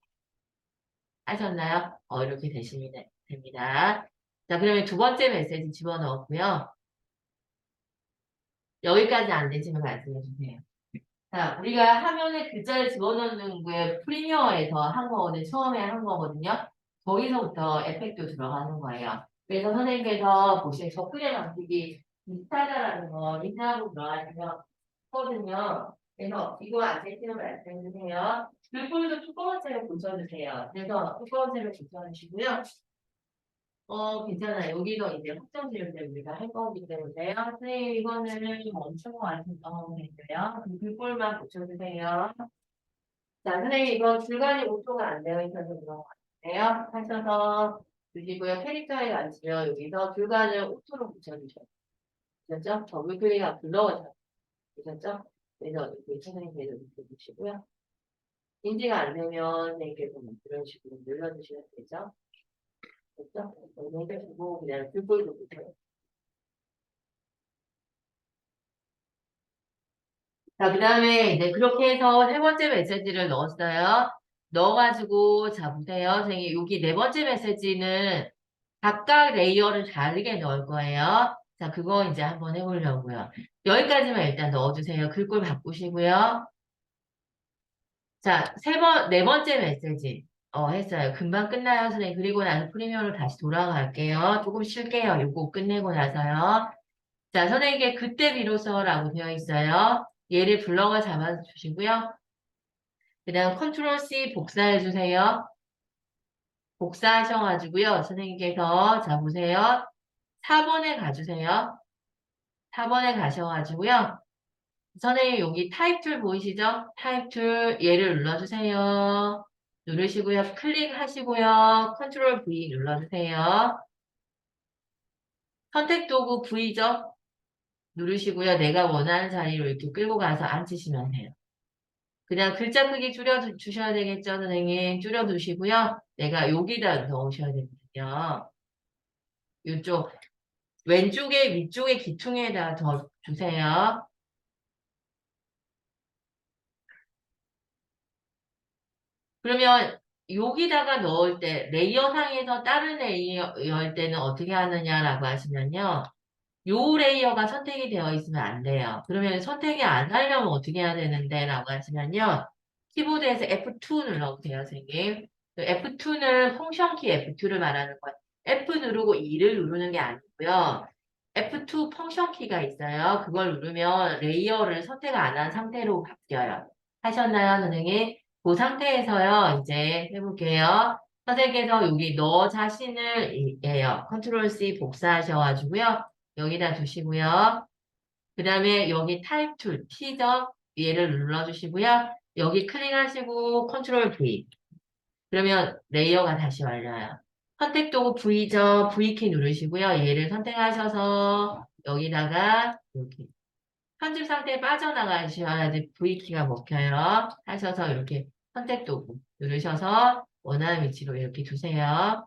S1: 하셨나요? 이렇게 되시면 됩니다. 자, 그러면 두 번째 메시지 집어넣었고요. 여기까지 안 되시면 말씀해 주세요. 자, 우리가 화면에 글자를 집어넣는 게 프리미어에서 한 거거든요. 처음에 한 거거든요. 거기서부터 에펙트 들어가는 거예요. 그래서 선생님께서 보신 접근의 방식이 비슷하다라는 거, 인지하고 들어가시면 거든요. 그래서 이거 안 되시면 말씀해 주세요. 글꼴도 두꺼운색을 붙여주세요. 그래서 두꺼운색을 붙여주시고요. 괜찮아요. 여기도 이제 확정지를 때 우리가 할 거기 때문에요. 선생님, 이거는 멈추고 완성 되고요. 글꼴만 붙여주세요. 자, 선생님, 이거 줄간이 오토가 안 되어 있어서 그런 것 같아요. 하셔서 주시고요. 캐릭터에 앉으면 여기서 줄간을 오토로 붙여주셔요. 되셨죠? 더블 클릭하고 불러오셔요. 되셨죠? 그래서 이렇게 선생님께서 이렇게 주시고요. 인지가 안 되면 선생님께서 이런 식으로 눌러주시면 되죠? 됐죠? 해주시고 그냥 글꼴도 보세요. 자, 그 다음에 이제 그렇게 해서 세 번째 메시지를 넣었어요. 넣어가지고, 자, 보세요. 선생님, 여기 네 번째 메시지는 각각 레이어를 다르게 넣을 거예요. 자, 그거 이제 한번 해보려고요. 여기까지만 일단 넣어주세요. 글꼴 바꾸시고요. 자, 네 번째 메시지. 했어요. 금방 끝나요, 선생님. 그리고 나서 프리미어로 다시 돌아갈게요. 조금 쉴게요. 요거 끝내고 나서요. 자, 선생님께 그때 비로소라고 되어 있어요. 얘를 블럭을 잡아주시고요. 그 다음 컨트롤 C 복사해 주세요. 복사하셔가지고요. 선생님께서 자 보세요. 4번에 가주세요. 4번에 가셔가지고요. 선생님 여기 타입 툴 보이시죠? 타입 툴 얘를 눌러주세요. 누르시고요. 클릭하시고요. 컨트롤 V 눌러주세요. 선택 도구 V죠? 누르시고요. 내가 원하는 자리로 이렇게 끌고 가서 앉히시면 돼요. 그냥 글자 크기 줄여주셔야 되겠죠, 선생님? 줄여두시고요. 내가 여기다 넣으셔야 되거든요. 이쪽 왼쪽에 위쪽에 기퉁에다 더 주세요. 그러면 여기다가 넣을 때 레이어 상에서 다른 레이어일 때는 어떻게 하느냐라고 하시면요. 요 레이어가 선택이 되어 있으면 안 돼요. 그러면 선택이 안 하려면 어떻게 해야 되는데 라고 하시면요. 키보드에서 F2 눌러보세요, 선생님. F2는 펑션키 F2를 말하는 거예요. F 누르고 E를 누르는 게 아니고요. F2 펑션키가 있어요. 그걸 누르면 레이어를 선택 안 한 상태로 바뀌어요. 하셨나요, 선생님? 그 상태에서요, 이제 해볼게요. 선생님께서 여기 너 자신을 예요. 컨트롤 C 복사하셔가지고요. 여기다 두시고요. 그 다음에 여기 타입 툴, T죠? 얘를 눌러주시고요. 여기 클릭하시고 컨트롤 V. 그러면 레이어가 다시 완료해요. 선택 도구 V죠? V키 누르시고요. 얘를 선택하셔서 여기다가 이렇게 편집 상태에 빠져나가셔야지 V키가 먹혀요. 하셔서 이렇게 선택 도구 누르셔서 원하는 위치로 이렇게 두세요.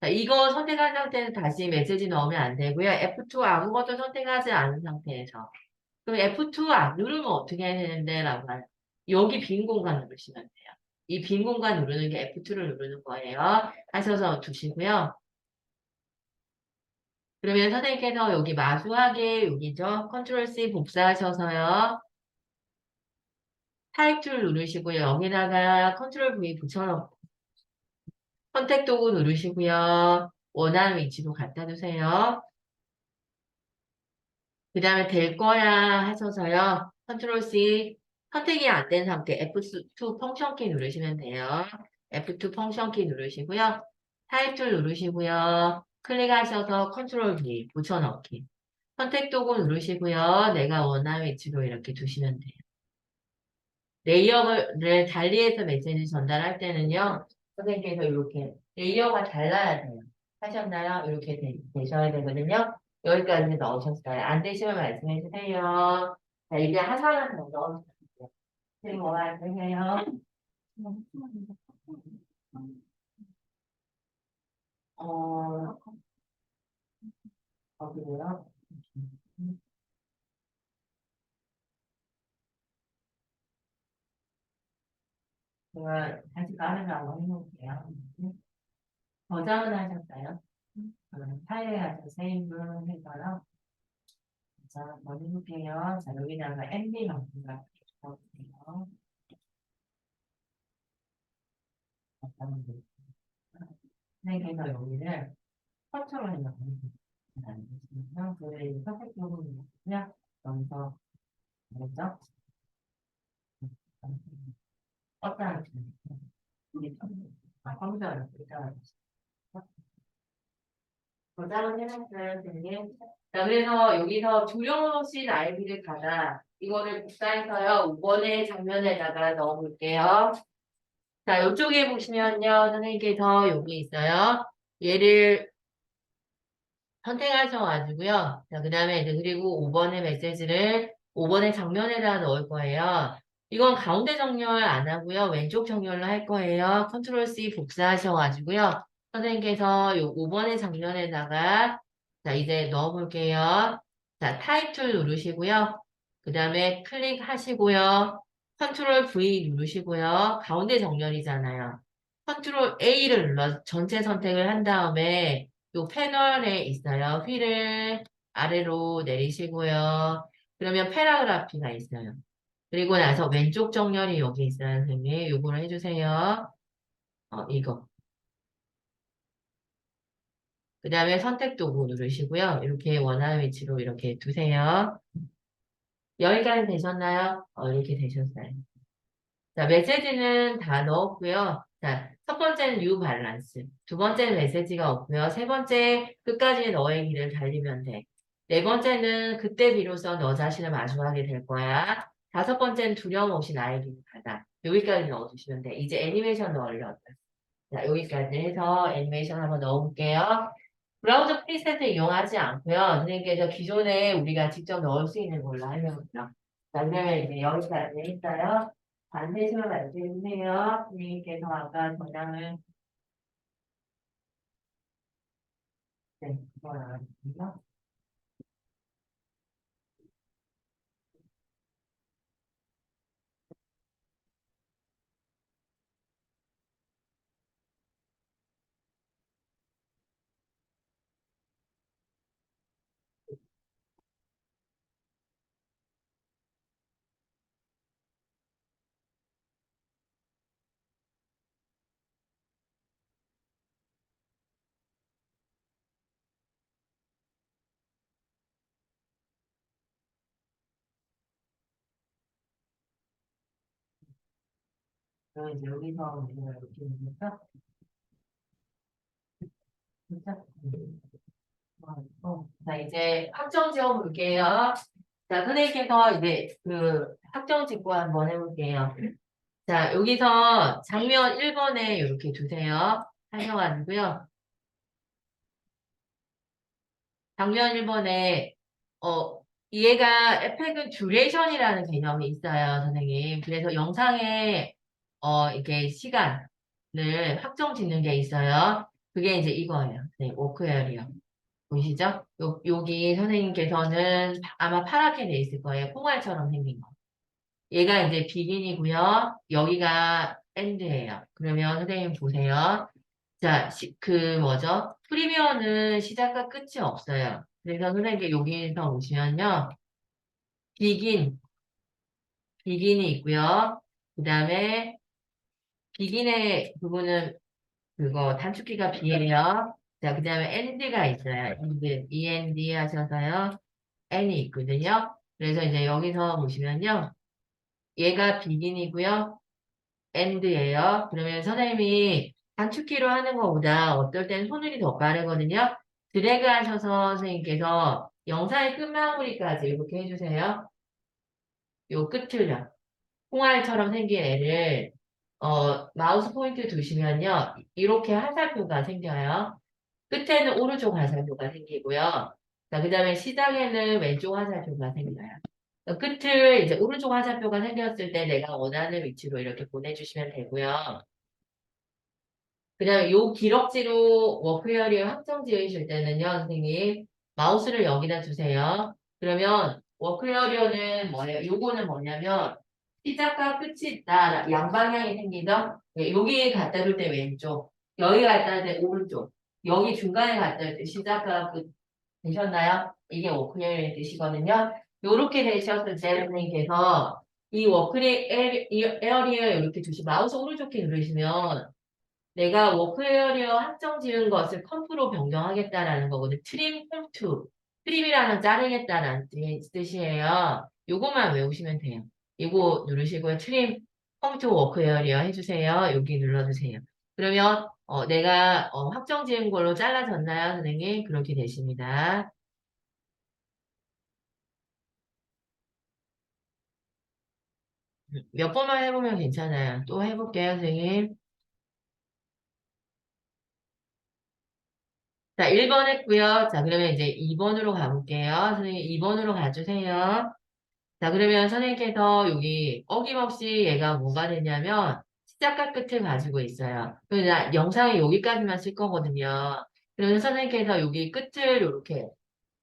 S1: 자, 이거 선택한 상태에서 다시 메시지 넣으면 안 되고요. F2 아무것도 선택하지 않은 상태에서. 그럼 F2 안 누르면 어떻게 해야 되는데? 라고 하면 여기 빈 공간 누르시면 돼요. 이 빈 공간 누르는 게 F2를 누르는 거예요. 하셔서 두시고요. 그러면 선생님께서 여기 마주하게 여기죠. 컨트롤 C 복사하셔서요. 타입 툴 누르시고요. 여기다가 컨트롤 V 붙여놓고 선택 도구 누르시고요. 원하는 위치로 갖다 주세요. 그 다음에 될 거야 하셔서요. 컨트롤 C 선택이 안 된 상태 F2 펑션 키 누르시면 돼요. F2 펑션 키 누르시고요. 타입 툴 누르시고요. 클릭하셔서 컨트롤 V 붙여넣기. 선택 도구 누르시고요. 내가 원하는 위치로 이렇게 두시면 돼요. 레이어를 달리해서 메시지 전달할 때는요, 선생님께서 이렇게 레이어가 달라야 돼요. 하셨나요? 이렇게 되셔야 되거든요. 여기까지 넣으셨어요. 안 되시면 말씀해 주세요. 자, 이제 하나는 더 넣어주세요. 선생님 뭐 말씀해요? 어, 그래요? 제가 다시 까는 한번 해볼게요. 저장은 하셨어요? 파일에 가서 세이브 해서요. 자, 먼저 해볼게요. 자, 여기다가 MB 만든다. 넣어볼게요. 선생님께서 여기를 컨트롤 해서 그래서 그를 선택 부분이냐 여기서 뭐죠? 어떤 우리 컴퓨터를 저장을 해놨어요, 선생님. 자, 그래서 여기서 두려우신 아이들을 가다 이거를 복사해서요 5번의 장면에다가 넣어볼게요. 자, 이쪽에 보시면요, 선생님께서 여기 있어요. 얘를 선택하셔가지고요. 자, 그 다음에 이제 그리고 5번의 메시지를 5번의 장면에다 넣을 거예요. 이건 가운데 정렬 안 하고요. 왼쪽 정렬로 할 거예요. 컨트롤 C 복사하셔가지고요. 선생님께서 요 5번의 장면에다가 자, 이제 넣어볼게요. 자, 타이틀 누르시고요. 그 다음에 클릭하시고요. 컨트롤 V 누르시고요. 가운데 정렬이잖아요. 컨트롤 A를 눌러 전체 선택을 한 다음에 요 패널에 있어요. 휠을 아래로 내리시고요. 그러면 패러그라피가 있어요. 그리고 나서 왼쪽 정렬이 여기 있어요, 선생님. 요거를 해주세요. 이거. 그 다음에 선택 도구 누르시고요. 이렇게 원하는 위치로 이렇게 두세요. 여기까지 되셨나요? 이렇게 되셨어요. 자, 메시지는 다 넣었고요. 자, 첫 번째는 뉴 밸런스. 두 번째는 메시지가 없고요. 세 번째, 끝까지 너의 길을 달리면 돼. 네 번째는 그때 비로소 너 자신을 마주하게 될 거야. 다섯 번째는 두려움 없이 나의 길을 가다. 여기까지 넣어주시면 돼. 이제 애니메이션 넣으려고. 자, 여기까지 해서 애니메이션 한번 넣어볼게요. 브라우저 프리셋을 이용하지 않고요. 선생님께서 기존에 우리가 직접 넣을 수 있는 걸로 하려고요. 자, 그러면 이제 여기까지 했어요. 반대식으로 말씀해주세요. 선생님께서 아까 저장을, 네, 그거 나왔습니다. 그럼 이제 여기서 우리가 이렇게 되니까, 진짜? 자, 이제 확정 지어 볼게요. 자, 선생님께서 이제 그 확정 짓고 한번 해볼게요. 자, 여기서 장면 1번에 이렇게 두세요. 하셔가지고요. 장면 1번에, 얘가 에펙은 듀레이션이라는 개념이 있어요, 선생님. 그래서 영상에, 이렇게 시간을 확정 짓는 게 있어요. 그게 이제 이거예요. 네, 오크에어리어. 보이시죠? 여기 선생님께서는 아마 파랗게 돼 있을 거예요. 콩알처럼 생긴 거. 얘가 이제 비긴이고요. 여기가 엔드예요. 그러면 선생님 보세요. 자, 그 뭐죠? 프리미어는 시작과 끝이 없어요. 그래서 선생님 여기서 보시면요. 비긴, 비긴이 있고요. 그 다음에 비긴의 부분은 그거 단축키가 B예요. 자, 그 다음에 end가 있어요. end, END 하셔서요. n이 있거든요. 그래서 이제 여기서 보시면요. 얘가 비긴이고요. end예요. 그러면 선생님이 단축키로 하는 것보다 어떨 땐 손을이 더 빠르거든요. 드래그 하셔서 선생님께서 영상의 끝마무리까지 이렇게 해주세요. 요 끝을요. 총알처럼 생긴 애를 마우스 포인트 두시면요. 이렇게 화살표가 생겨요. 끝에는 오른쪽 화살표가 생기고요. 자, 그 다음에 시작에는 왼쪽 화살표가 생겨요. 끝을 이제 오른쪽 화살표가 생겼을 때 내가 원하는 위치로 이렇게 보내주시면 되고요. 그 다음에 요 기럭지로 워크에어리어 확정 지으실 때는요, 선생님, 마우스를 여기다 주세요. 그러면 워크에어리어는 뭐예요? 요거는 뭐냐면, 시작과 끝이 있다. 양방향이 생기죠? 네, 여기 갖다 둘 때 왼쪽, 여기 갖다 둘 때 오른쪽, 여기 중간에 갖다 둘 때 시작과 끝 되셨나요? 이게 워크에어리어의 뜻이거든요. 요렇게 되셨을 때 선생님께서 이 워크에어리어 이렇게 두시 마우스 오른쪽 키 누르시면 내가 워크 에어리어 한정 지은 것을 컴프로 변경하겠다라는 거거든. 트림 컴투. 트림이라는 자르겠다라는 뜻이에요. 요거만 외우시면 돼요. 이거 누르시고요. 트림 컴투 워크 에어리어 해주세요. 여기 눌러주세요. 그러면 내가 확정 지은 걸로 잘라졌나요, 선생님? 그렇게 되십니다. 몇 번만 해보면 괜찮아요. 또 해볼게요, 선생님. 자, 1번 했고요. 자, 그러면 이제 2번으로 가볼게요. 선생님 2번으로 가주세요. 자, 그러면 선생님께서 여기 어김없이 얘가 뭐가 되냐면 시작과 끝을 가지고 있어요. 그래서 영상에 여기까지만 쓸 거거든요. 그러면 선생님께서 여기 끝을 이렇게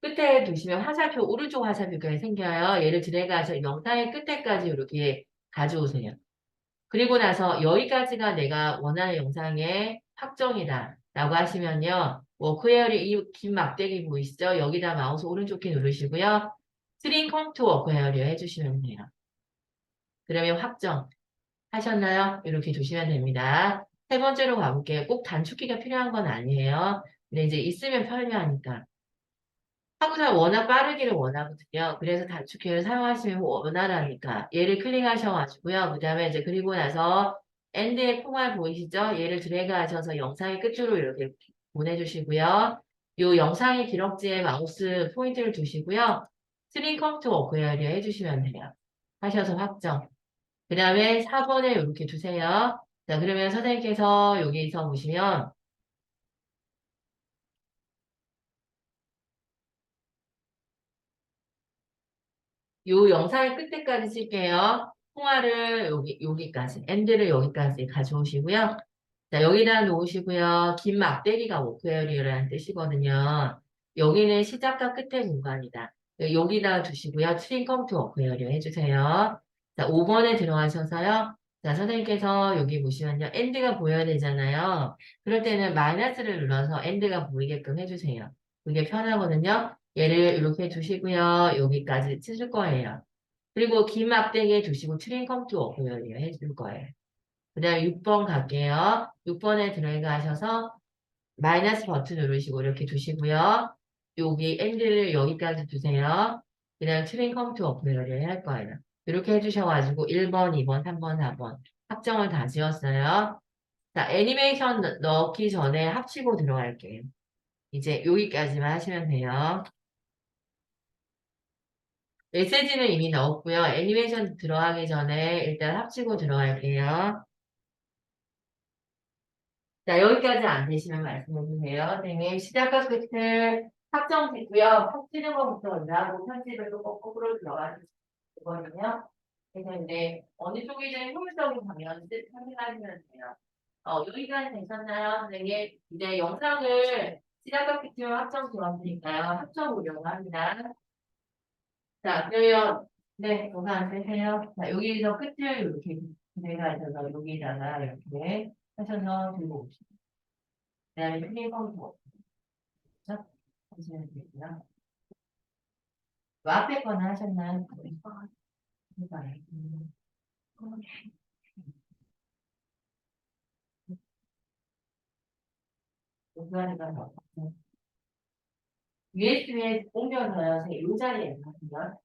S1: 끝에 두시면 화살표, 오른쪽 화살표가 생겨요. 얘를 드래그해서 영상의 끝에까지 이렇게 가져오세요. 그리고 나서 여기까지가 내가 원하는 영상의 확정이다 라고 하시면요. 워크웨어리 이 긴 막대기 보이시죠? 여기다 마우스 오른쪽 키 누르시고요. 스링 컴투 워크웨어리 해주시면 돼요. 그러면 확정 하셨나요? 이렇게 두시면 됩니다. 세 번째로 가볼게요. 꼭 단축키가 필요한 건 아니에요. 근데 이제 있으면 편리하니까. 하고자 워낙 빠르기를 원하거든요. 그래서 단축키를 사용하시면 원활하니까. 얘를 클릭하셔가지고요. 그 다음에 이제 그리고 나서 엔드의 콩알 보이시죠? 얘를 드래그 하셔서 영상의 끝으로 이렇게 보내주시고요. 요 영상의 기록지에 마우스 포인트를 두시고요. 스링 컴퓨터 워크에어리어 해주시면 돼요. 하셔서 확정. 그 다음에 4번에 이렇게 두세요. 자, 그러면 선생님께서 여기서 보시면 요 영상의 끝에까지 쓸게요. 통화를 여기까지, 엔드를 여기까지 가져오시고요. 자, 여기다 놓으시고요. 긴 막대기가 워크에어리어라는 뜻이거든요. 여기는 시작과 끝의 공간이다. 여기다 두시고요. 트림 컴퓨터 워크에어리어 해주세요. 자, 5번에 들어가셔서요. 자, 선생님께서 여기 보시면요. 엔드가 보여야 되잖아요. 그럴 때는 마이너스를 눌러서 엔드가 보이게끔 해주세요. 그게 편하거든요. 얘를 이렇게 두시고요. 여기까지 치실 거예요. 그리고 긴 막대기에 두시고 트림 컴퓨터 워크에어리어 해줄 거예요. 그 다음에 6번 갈게요. 6번에 들어가셔서 마이너스 버튼 누르시고 이렇게 두시고요. 여기 엔드를 여기까지 두세요. 그 다음에 트림 컴퓨터 업그레이드를 할 거예요. 이렇게 해주셔가지고 1번, 2번, 3번, 4번 확정을 다 지었어요. 자, 애니메이션 넣기 전에 합치고 들어갈게요. 이제 여기까지만 하시면 돼요. 메시지는 이미 넣었고요. 애니메이션 들어가기 전에 일단 합치고 들어갈게요. 자, 여기까지 안 되시면 말씀해 주세요. 선생님, 시작과 끝을 확정됐고요. 합치는 것부터 먼저 하고 편집을 또 거꾸로 들어가는 거거든요. 그래서 이제 어느 쪽이 제일 효율적인 방향인지 확인하시면 돼요. 여기까지 되셨나요? 선생님, 이제 영상을 시작과 끝을 확정 들어왔으니까요. 합쳐 보려고 합니다. 자, 그러면, 네, 동사 안 되세요. 자, 여기서 끝을 이렇게 진행하셔서 여기다가 이렇게 하셔서 들고 오시죠. 그 다음에 클릭하고 하시면 되고요. 그 앞에 거는 하셨나요? 해봐요. 요구하니까 USB에 옮겨서요. 이 자리에 있거든요.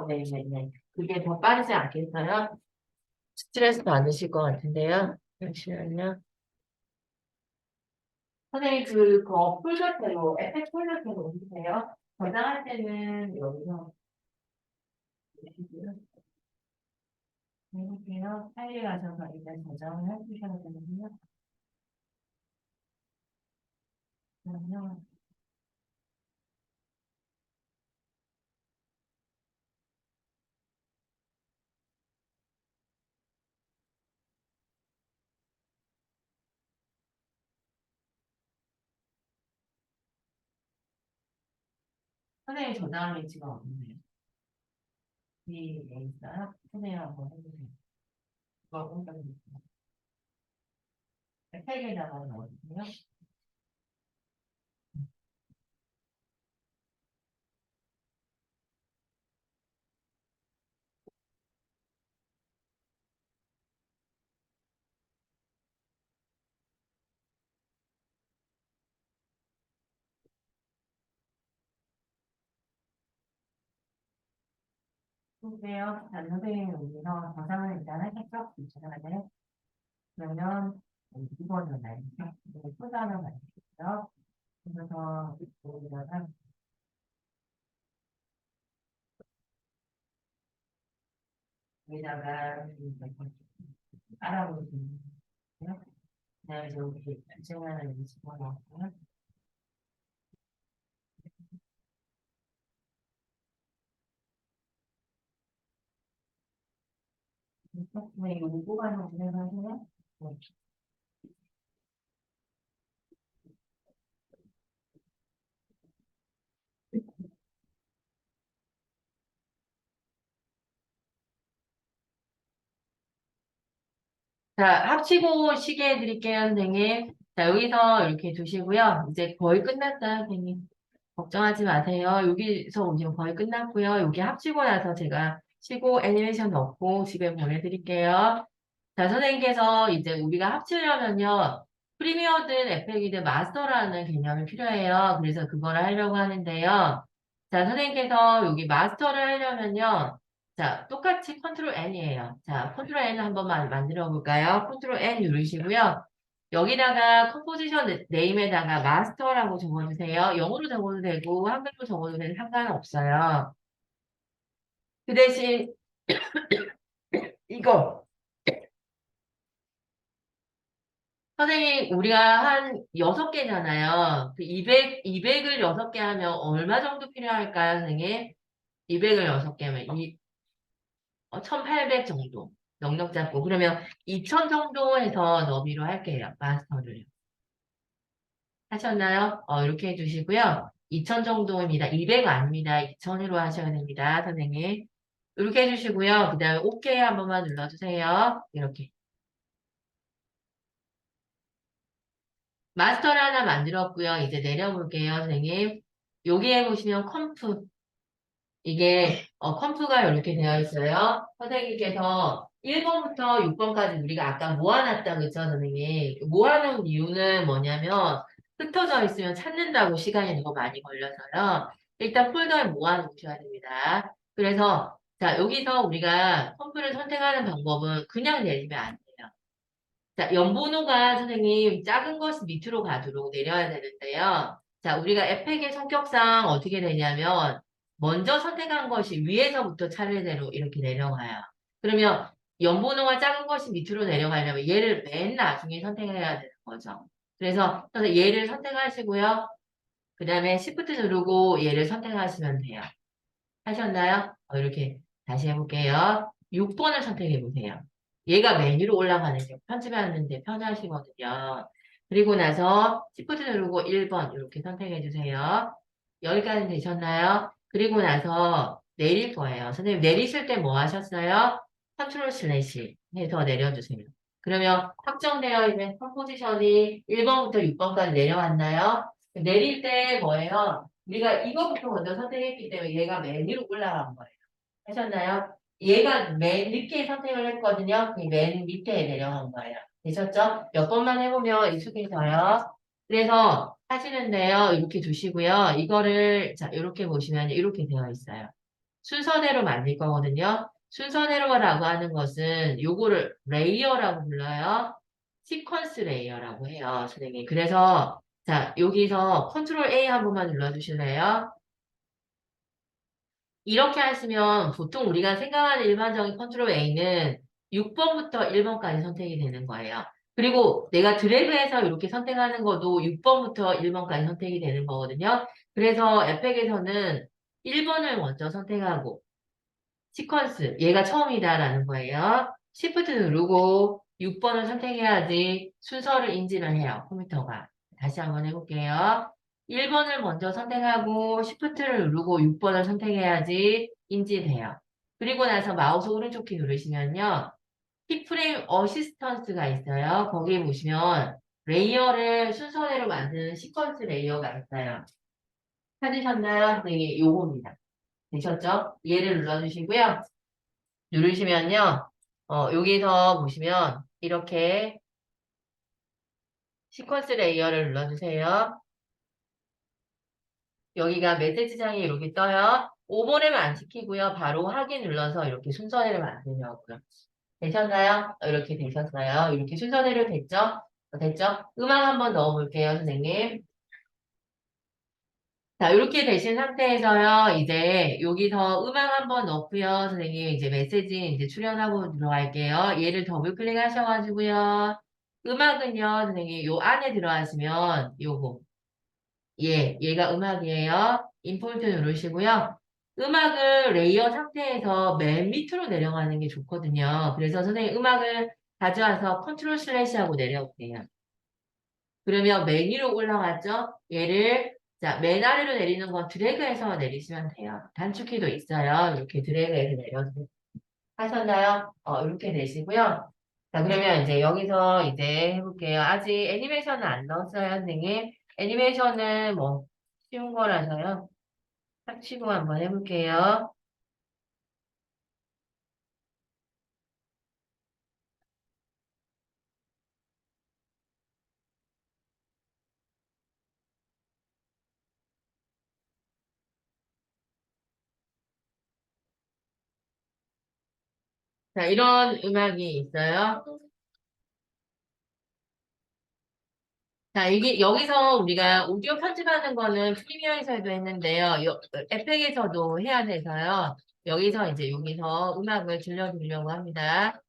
S1: 네네네. 그게 더 빠르지 않겠어요? 스트레스 받으실 것 같은데요. 잠시만요. 선생님, 그 폴더테로, 에펙 폴더테로 옮기세요. 저장할 때는 여기서 보시고요. 해볼게요. 파일에 가셔서 일단 저장을 해주셔야 되는데요. 그러면 선생님 저장 위치가 없네요. 뒤에 있어요? 선생님 한번 해주세요. 그걸 옮겨주세요. 팩에다가 넣어주세요. 보세요. 자, 선생님이 여기서 저장을 일단 하겠죠? 저장을. 그러면 이번은 말이죠. 소단을 만들겠죠. 그래서 여기다가 여기다가 알아보시면 돼요. 그다음에 여기 발생하는 집어넣고요. 네, 이거 뽑아서 진행하세요. 네. 자, 합치고 시계 해드릴게요, 선생님. 자, 여기서 이렇게 두시고요. 이제 거의 끝났어요, 선생님. 걱정하지 마세요. 여기서 지금 거의 끝났고요. 여기 합치고 나서 제가 치고 애니메이션 넣고 집에 보내드릴게요. 자, 선생님께서 이제 우리가 합치려면요. 프리미어든 에펙이든 마스터라는 개념이 필요해요. 그래서 그거를 하려고 하는데요. 자, 선생님께서 여기 마스터를 하려면요. 자, 똑같이 컨트롤 N이에요. 자, 컨트롤 N 한 번만 만들어 볼까요? 컨트롤 N 누르시고요. 여기다가 컴포지션 네임에다가 마스터라고 적어주세요. 영어로 적어도 되고 한글로 적어도 되는 상관없어요. 그 대신 이거 선생님 우리가 한 6개잖아요. 그 200을 6개 하면 얼마 정도 필요할까요, 선생님? 200을 6개면 1800 정도. 넉넉 잡고 그러면 2000 정도 해서 너비로 할게요. 마스터를. 하셨나요? 이렇게 해주시고요. 2000 정도입니다. 200 아닙니다. 2000으로 하셔야 됩니다, 선생님. 이렇게 해주시고요. 그 다음에 OK 한 번만 눌러주세요. 이렇게. 마스터를 하나 만들었고요. 이제 내려볼게요, 선생님. 여기에 보시면 컴프. 이게 컴프가 이렇게 되어 있어요. 선생님께서 1번부터 6번까지 우리가 아까 모아놨다 그죠, 선생님? 모아놓은 이유는 뭐냐면 흩어져 있으면 찾는다고 시간이 너무 많이 걸려서요. 일단 폴더에 모아놓으셔야 됩니다. 그래서 자 여기서 우리가 컴프를 선택하는 방법은 그냥 내리면 안 돼요. 자, 연번호가 선생님 작은 것이 밑으로 가도록 내려야 되는데요. 자, 우리가 에펙의 성격상 어떻게 되냐면 먼저 선택한 것이 위에서부터 차례대로 이렇게 내려가요. 그러면 연번호가 작은 것이 밑으로 내려가려면 얘를 맨 나중에 선택해야 되는 거죠. 그래서 얘를 선택하시고요. 그 다음에 Shift 누르고 얘를 선택하시면 돼요. 하셨나요? 이렇게 다시 해볼게요. 6번을 선택해 보세요. 얘가 메뉴로 올라가는 게 편집하는데 편하시거든요. 그리고 나서 Shift 누르고 1번 이렇게 선택해 주세요. 여기까지 되셨나요? 그리고 나서 내릴 거예요. 선생님 내리실 때 뭐 하셨어요? 컨트롤 슬래시 해서 내려주세요. 그러면 확정되어 있는 컴포지션이 1번부터 6번까지 내려왔나요? 내릴 때 뭐예요? 우리가 이거부터 먼저 선택했기 때문에 얘가 맨 위로 올라간 거예요. 하셨나요? 얘가 맨 밑에 선택을 했거든요. 그맨 밑에 내려간 거예요. 되셨죠? 몇 번만 해보면 익숙해져요. 그래서 하시는데요. 이렇게 두시고요. 이거를 자 이렇게 보시면 이렇게 되어 있어요. 순서대로 만들 거거든요. 순서대로라고 하는 것은 요거를 레이어라고 불러요. 시퀀스 레이어라고 해요, 선생님. 그래서 자 여기서 컨트롤 A 한 번만 눌러주실래요? 이렇게 하시면 보통 우리가 생각하는 일반적인 컨트롤 A는 6번부터 1번까지 선택이 되는 거예요. 그리고 내가 드래그해서 이렇게 선택하는 것도 6번부터 1번까지 선택이 되는 거거든요. 그래서 에펙에서는 1번을 먼저 선택하고 시퀀스, 얘가 처음이다라는 거예요. Shift 누르고 6번을 선택해야지 순서를 인지를 해요, 컴퓨터가. 다시 한번 해볼게요. 1번을 먼저 선택하고 Shift를 누르고 6번을 선택해야지 인지돼요. 그리고 나서 마우스 오른쪽 키 누르시면요. 키프레임 어시스턴스가 있어요. 거기 보시면 레이어를 순서대로 만드는 시퀀스 레이어가 있어요. 찾으셨나요? 네, 요겁니다. 되셨죠? 얘를 눌러주시고요. 누르시면요. 여기서 보시면 이렇게 시퀀스 레이어를 눌러주세요. 여기가 메시지창이 이렇게 떠요. 오버랩 안 시키고요. 바로 확인 눌러서 이렇게 순서대로 만들려고요. 되셨나요? 이렇게 되셨어요. 이렇게 순서대로 됐죠? 됐죠? 음악 한번 넣어볼게요, 선생님. 자, 이렇게 되신 상태에서요, 이제 여기서 음악 한번 넣고요, 선생님, 이제 메시지 이제 출연하고 들어갈게요. 얘를 더블 클릭하셔가지고요. 음악은요, 선생님, 요 안에 들어가시면 요거, 얘가 음악이에요. 임포트 누르시고요. 음악을 레이어 상태에서 맨 밑으로 내려가는 게 좋거든요. 그래서 선생님 음악을 가져와서 컨트롤 슬래시 하고 내려올게요. 그러면 맨 위로 올라갔죠? 얘를 자, 맨 아래로 내리는 건 드래그해서 내리시면 돼요. 단축키도 있어요. 이렇게 드래그해서 내려서 하셨나요? 이렇게 되시고요. 자, 그러면 이제 여기서 이제 해볼게요. 아직 애니메이션은 안 넣었어요, 선생님. 애니메이션은 뭐 쉬운 거라서요. 딱 치고 한번 해볼게요. 자, 이런 음악이 있어요. 자, 이게, 여기서 우리가 오디오 편집하는 거는 프리미어에서도 했는데요. 에펙에서도 해야 돼서요. 여기서 이제 여기서 음악을 들려드리려고 합니다.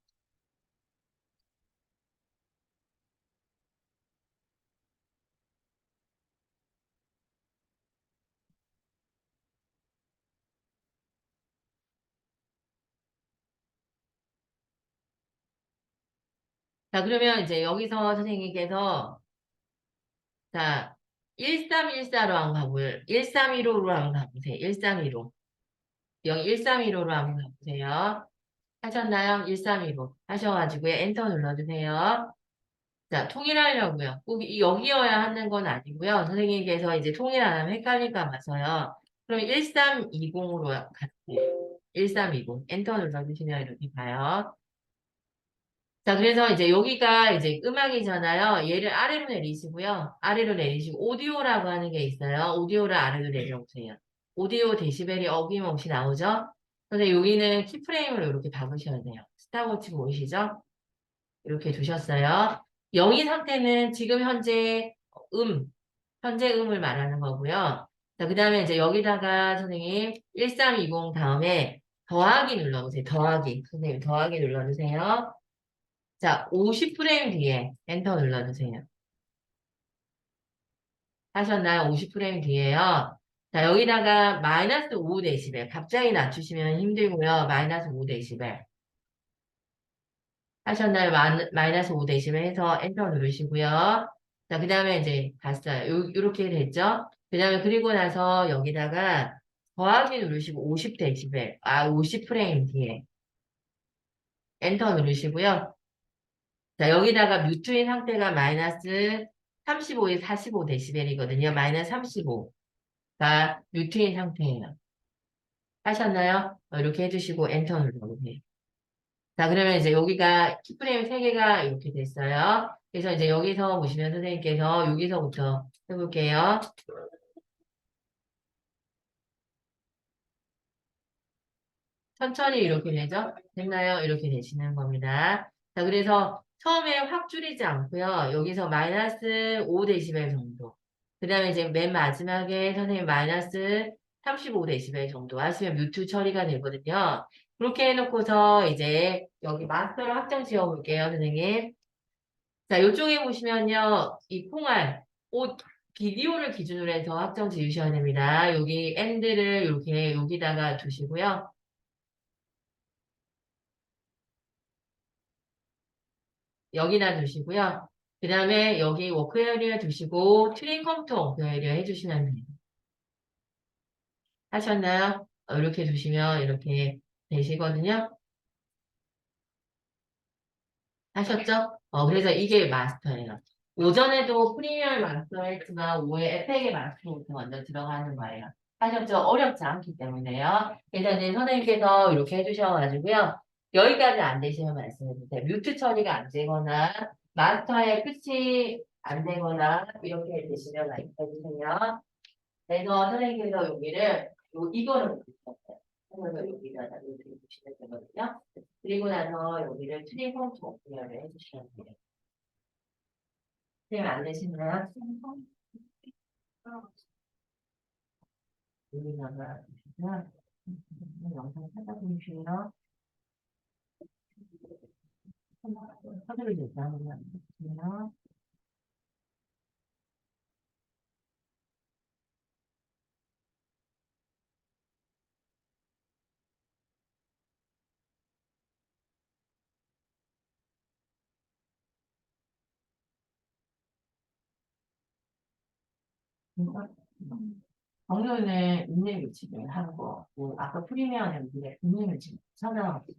S1: 자, 그러면 이제 여기서 선생님께서, 자, 1314로 한번 가보세요. 1315로 한번 가보세요. 1315. 여기 1315로 한번 가보세요. 하셨나요? 1315. 하셔가지고 엔터 눌러주세요. 자, 통일하려고요. 꼭 여기여야 하는 건 아니고요. 선생님께서 이제 통일 안 하면 헷갈릴까 봐서요. 그럼 1320으로 갈게요. 1320. 엔터 눌러주시면 이렇게 가요. 자, 그래서 이제 여기가 이제 음악이잖아요. 얘를 아래로 내리시고요. 아래로 내리시고 오디오라고 하는 게 있어요. 오디오를 아래로 내려오세요. 오디오 데시벨이 어김없이 나오죠? 근데 여기는 키프레임을 이렇게 박으셔야 돼요. 스탑워치 보이시죠? 이렇게 두셨어요. 영이 상태는 지금 현재 음을 말하는 거고요. 자, 그 다음에 이제 여기다가 선생님 1320 다음에 더하기 눌러보세요. 더하기. 선생님 더하기 눌러주세요. 자, 50프레임 뒤에 엔터 눌러주세요. 하셨나요? 50프레임 뒤에요. 자, 여기다가 마이너스 5데시벨. 갑자기 낮추시면 힘들고요. 마이너스 5데시벨. 하셨나요? 마이너스 5데시벨 해서 엔터 누르시고요. 자, 그 다음에 이제 봤어요. 요렇게 됐죠? 그 다음에 그리고 나서 여기다가 더하기 누르시고 50데시벨. 50프레임 뒤에 엔터 누르시고요. 자, 여기다가 뮤트인 상태가 마이너스 35에 45데시벨이거든요. 마이너스 35가 뮤트인 상태예요. 하셨나요? 이렇게 해주시고 엔터 눌러보세요. 자, 그러면 이제 여기가 키프레임 3개가 이렇게 됐어요. 그래서 이제 여기서 보시면 선생님께서 여기서부터 해볼게요. 천천히 이렇게 되죠? 됐나요? 이렇게 되시는 겁니다. 자, 그래서 처음에 확 줄이지 않고요. 여기서 마이너스 5데시벨 정도. 그 다음에 이제 맨 마지막에 선생님 마이너스 35데시벨 정도 하시면 뮤트 처리가 되거든요. 그렇게 해놓고서 이제 여기 마스터를 확정 지어볼게요, 선생님. 자, 요쪽에 보시면요. 이 콩알, 옷, 비디오를 기준으로 해서 확정 지으셔야 됩니다. 여기 엔드를 이렇게 여기다가 두시고요. 여기다 두시고요. 그 다음에 여기 워크 에리어 두시고 트림 컴퓨터 워크 에리어 해주시면 돼요. 하셨나요? 이렇게 두시면 이렇게 되시거든요. 하셨죠? 그래서 이게 마스터예요. 오전에도 프리미엄 마스터 했지만 오후에 에펙의 마스터부터 먼저 들어가는 거예요. 하셨죠? 어렵지 않기 때문에요. 일단은 선생님께서 이렇게 해주셔가지고요. 여기까지 안 되시면 말씀해주세요. 뮤트 처리가 안 되거나 마스터의 끝이 안 되거나 이렇게 되시면 말씀해주세요. 그래서 선생님께서 여기를 이거를 보셨어요. 그래서 여기다가 이렇게 보시면 되거든요. 그리고 나서 여기를 트리폼 종료를 해주시면 돼요. 선생님 안 되시나요? 여기다가 보시면 영상 찾아보시면 서두를 대상으로 해주시면 정료는 있는 위치를 하고 아까 프리미엄은 우리가 있는 위치를 찾아가고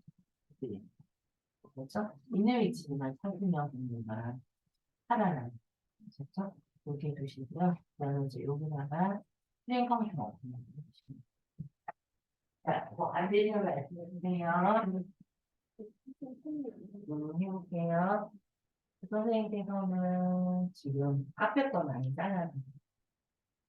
S1: 그렇죠? 있는 위치만 찾으면 됩니다. 살아나는 거죠? 이렇게 두시고요. 그다음에 이제 여기다가 프레임 컴퓨터 없으면 자, 안 되시면 말씀해 주세요. 해볼게요. 선생님께서는 지금 앞에 거 많이 잘라요.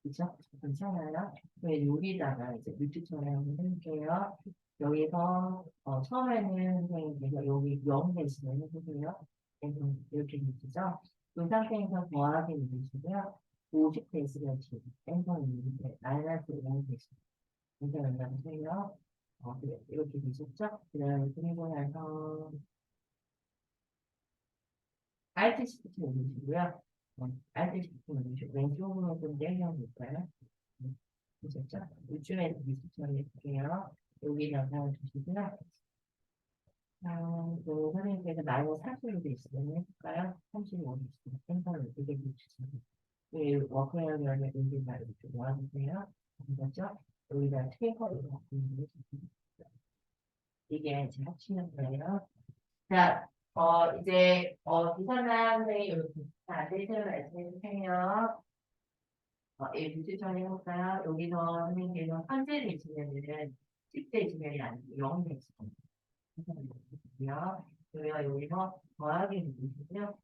S1: 그죠? 괜찮아요? 네, 여기다가 이제 물티처럼 해볼게요. 여기서, 처음에는 선생님께서 여기 0 대신에 해주세요. 그래서 이렇게 되시죠? 이 상태에서 더하기 누르시고요. 50 대시를 지금 땡성이 있는데, 마이너스 0 대시. 이렇게 만나보세요. 그래, 이렇게 되셨죠? 그 다음에 그리고 나서, Alt 시프트 누르시고요. Alt 시프트 누르시고, 왼쪽으로 좀 내려볼까요? 보셨죠? 요즘에 미스처리 해볼게요. 여기다가 주시고요. 선생님께서 마이너스 30도 있으면 해볼까요? 35도 있으면 생선을 두개 주시면 워크웨어면에 여기 말고 좀 모아주세요. 보셨죠? 여기다 테이퍼를 갖고 있는 이게 제 합치는 거예요. 자, 이제, 부산한 선생님 이렇게 자, 데이터를 말씀해 주세요. 예, 뮤지션 해볼까요? 여기서 선생님께서 현재를 주면은 10대 주면이 아니고 0대 주면이요. 저희가 여기서 더하기 누르시고요.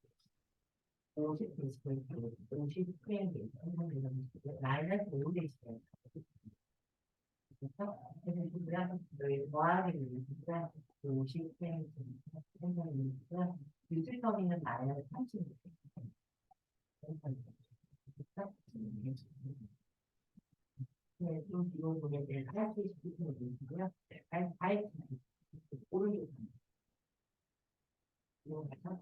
S1: 50 데시벨, 50 프레임 데시벨, 마이너스 5 데시벨. 그래서 해주시고요. 여기 더하기 누르시고요. 50 프레임 데시벨, 누르시고요. 뮤지션이는 마이너스 30 데시벨. 네, 좀 뒤로 보면 될 하얗게 시키는 분이고요. 하얗게 오른쪽 뒤로 가서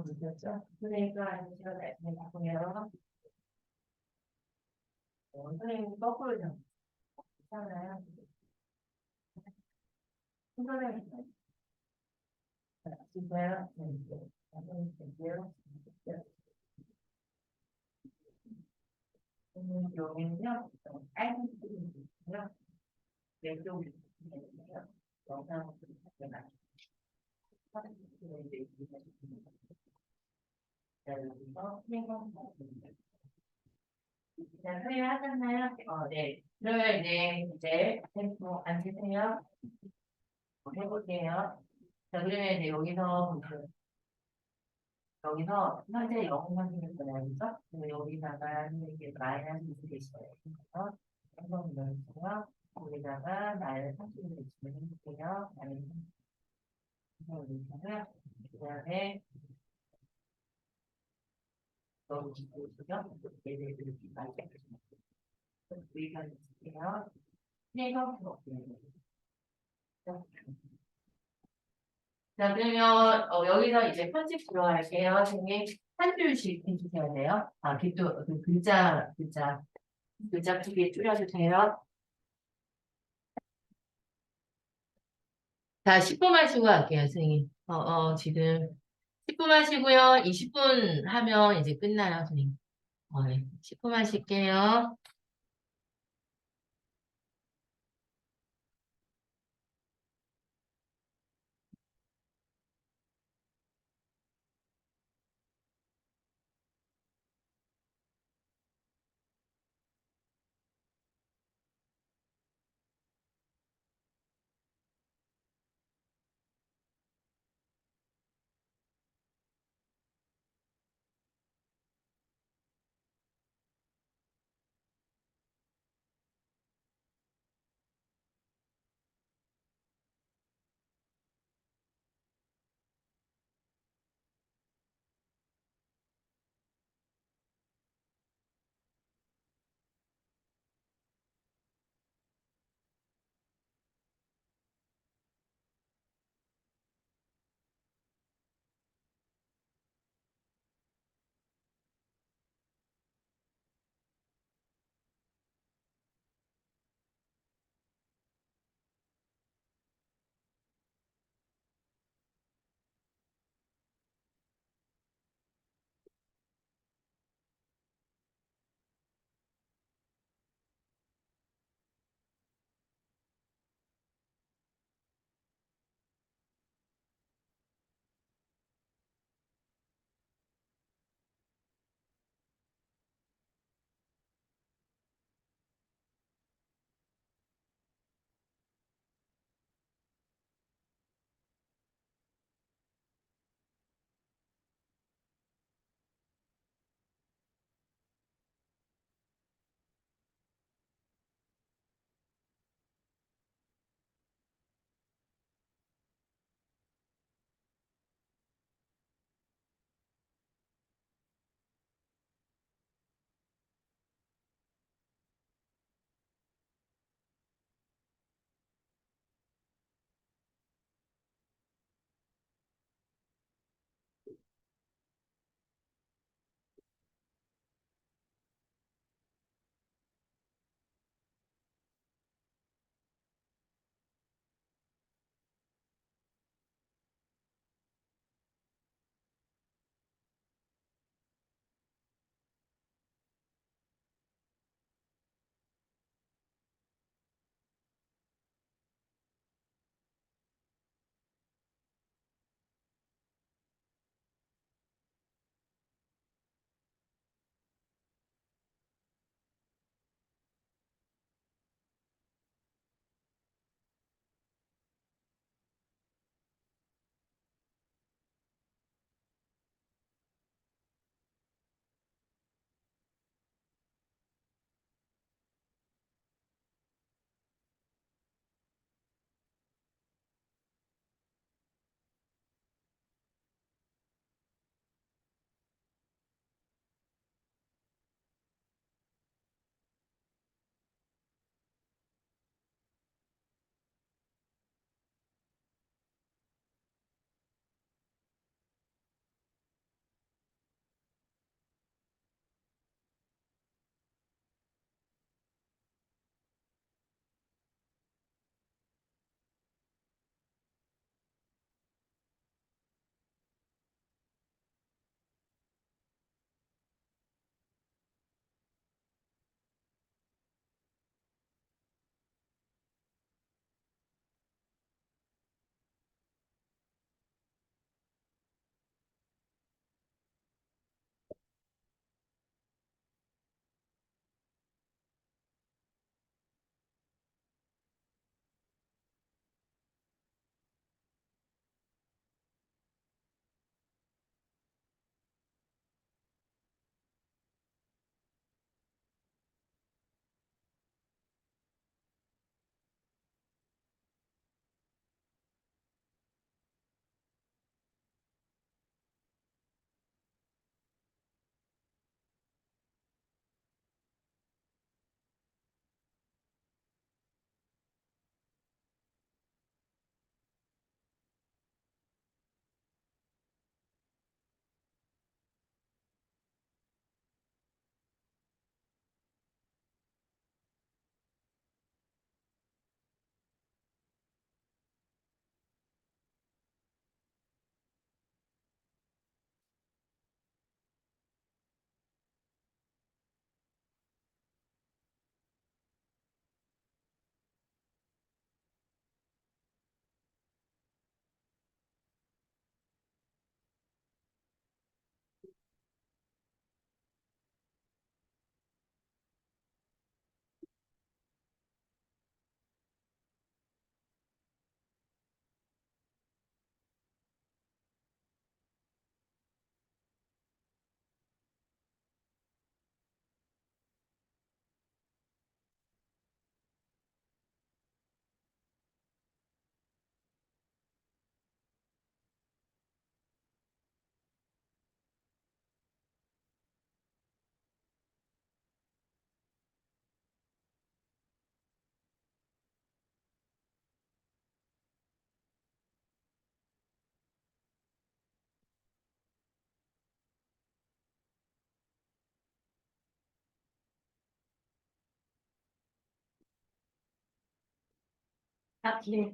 S1: 느꼈죠? 그러니까 제가 말씀해주세요. 선생님 거꾸로 잡잖아요. 선생님 진짜요? 선생님 볼게요. 여기는요, 빨간 색이 있고요. 왼쪽으로 있고요. 영상을 보시면 여기서 자, 수행하셨나요? 네. 그러면 이제 템포 앉으세요. 해볼게요. 자, 그러면 이제 여기서 현재 영어 선생님 거예요, 그죠? 그래서 여기다가 이렇게 마이너스 2 되시고요. 그래서 한번 넣으세요. 거기다가 마이너스 30을 대시면 해볼게요. 마이너스 30을 넣으시고요. 그 다음에 넣어주시고요. 얘를 이렇게 마이너스 30을 넣으시고요. 여기까지 주세요. 네, 그렇게 자, 그러면 여기서 이제 편집 들어갈게요. 선생님 한 줄씩 해주셔야 돼요. 아, 그 글자 크기 줄여주세요. 자, 10분만 쉬고 갈게요, 선생님. 지금 10분만 쉬고요. 20분 하면 이제 끝나요, 선생님. 네. 10분만 쉴게요.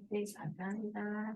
S1: 네, 감사합니다.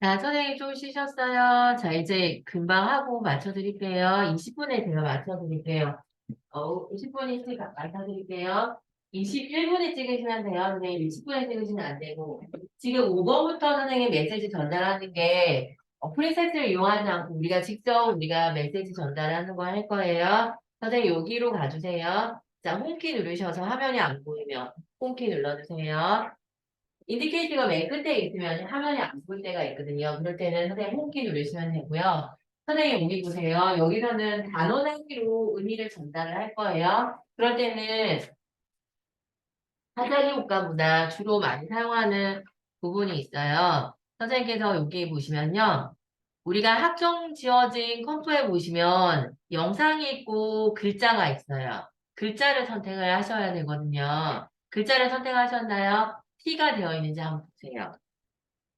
S1: 자, 선생님 좀 쉬셨어요? 자, 이제 금방 하고 맞춰드릴게요. 20분에 제가 맞춰드릴게요. 20분에 제가 맞춰드릴게요. 21분에 찍으시면 돼요. 선생님 20분에 찍으시면 안 되고. 지금 5번부터 선생님 메시지 전달하는 게 프리셋을 이용하지 않고 우리가 메시지 전달하는 거 할 거예요. 선생님 여기로 가주세요. 자, 홈키 누르셔서 화면이 안 보이면 홈키 눌러주세요. 인디케이터가 맨 끝에 있으면 화면이 안 보일 때가 있거든요. 그럴 때는 선생님 홈키 누르시면 되고요. 선생님 여기 보세요. 여기서는 단어 단위로 의미를 전달을 할 거예요. 그럴 때는 사자기 효과보다 주로 많이 사용하는 부분이 있어요. 선생님께서 여기 보시면요. 우리가 학종 지어진 컴프에 보시면 영상이 있고 글자가 있어요. 글자를 선택을 하셔야 되거든요. 글자를 선택하셨나요? T가 되어 있는지 한번 보세요.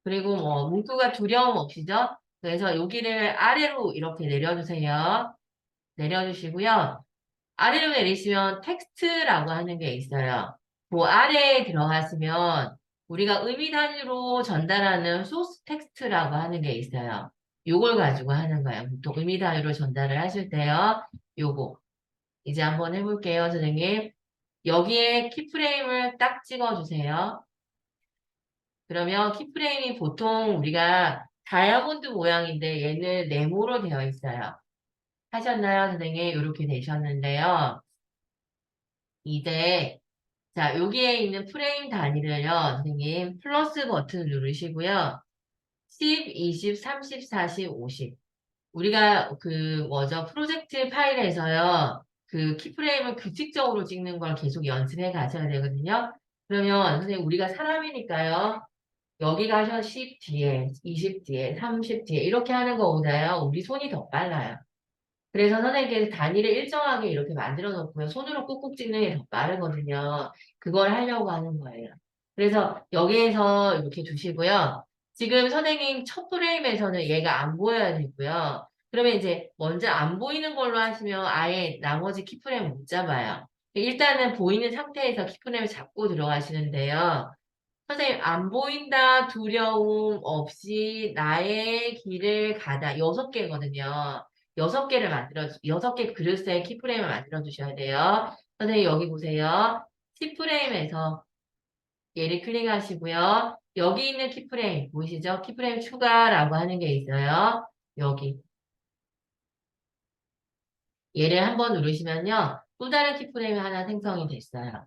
S1: 그리고 뭐 문구가 두려움 없이죠? 그래서 여기를 아래로 이렇게 내려주세요. 내려주시고요. 아래로 내리시면 텍스트라고 하는 게 있어요. 그 아래에 들어가시면 우리가 의미 단위로 전달하는 소스 텍스트라고 하는 게 있어요. 요걸 가지고 하는 거예요. 보통 의미 단위로 전달을 하실 때요. 요거. 이제 한번 해볼게요, 선생님. 여기에 키프레임을 딱 찍어주세요. 그러면 키프레임이 보통 우리가 다이아몬드 모양인데 얘는 네모로 되어 있어요. 하셨나요, 선생님? 이렇게 되셨는데요. 이제 자, 여기에 있는 프레임 단위를요, 선생님, 플러스 버튼 누르시고요. 10, 20, 30, 40, 50. 우리가 그 뭐죠? 프로젝트 파일에서요. 그 키프레임을 규칙적으로 찍는 걸 계속 연습해 가셔야 되거든요. 그러면 선생님 우리가 사람이니까요. 여기 가서 10 뒤에, 20 뒤에, 30 뒤에 이렇게 하는 거보다요. 우리 손이 더 빨라요. 그래서 선생님께서 단위를 일정하게 이렇게 만들어 놓고요. 손으로 꾹꾹 찍는 게 더 빠르거든요. 그걸 하려고 하는 거예요. 그래서 여기에서 이렇게 두시고요. 지금 선생님 첫 프레임에서는 얘가 안 보여야 되고요. 그러면 이제 먼저 안 보이는 걸로 하시면 아예 나머지 키프레임 못 잡아요. 일단은 보이는 상태에서 키프레임을 잡고 들어가시는데요. 선생님, 안 보인다, 두려움 없이 나의 길을 가다. 6개거든요. 6개 그릇의 키프레임을 만들어 주셔야 돼요. 선생님, 여기 보세요. 10프레임에서 얘를 클릭하시고요. 여기 있는 키프레임, 보이시죠? 키프레임 추가라고 하는 게 있어요. 여기. 얘를 한번 누르시면요. 또 다른 키프레임이 하나 생성이 됐어요.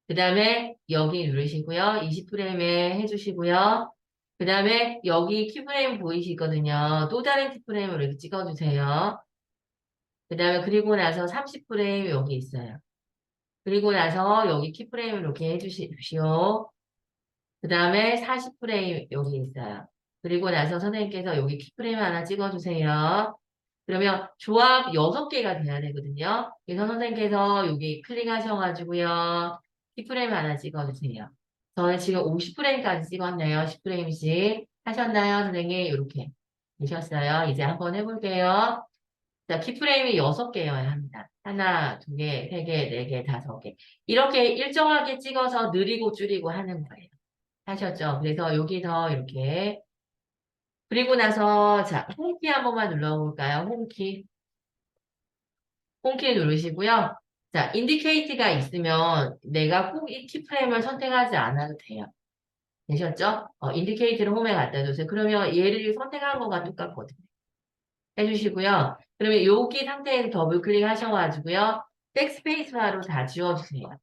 S1: 그 다음에 여기 누르시고요. 20프레임에 해주시고요. 그 다음에 여기 키프레임 보이시거든요. 또 다른 키프레임을 이렇게 찍어주세요. 그 다음에 그리고 나서 30프레임 여기 있어요. 그리고 나서 여기 키프레임을 이렇게 해주십시오. 그 다음에 40프레임 여기 있어요. 그리고 나서 선생님께서 여기 키프레임 하나 찍어주세요. 그러면 조합 6개가 돼야 되거든요. 그래서 선생님께서 여기 클릭하셔가지고요. 키프레임 하나 찍어주세요. 저는 지금 50프레임까지 찍었네요. 10프레임씩. 하셨나요, 선생님? 이렇게 되셨어요. 이제 한번 해볼게요. 자, 키프레임이 6개여야 합니다. 하나, 두 개, 세 개, 네 개, 다섯 개. 이렇게 일정하게 찍어서 느리고 줄이고 하는 거예요. 하셨죠? 그래서 여기서 이렇게. 그리고 나서, 자, 홈키 한 번만 눌러볼까요? 홈키. 홈키 누르시고요. 자, 인디케이트가 있으면 내가 꼭 이 키프레임을 선택하지 않아도 돼요. 되셨죠? 인디케이트를 홈에 갖다 주세요. 그러면 얘를 선택한 거가 똑같거든요. 해주시고요. 그러면 여기 상태에서 더블 클릭하셔가지고요. 백스페이스바로 다 지워주세요.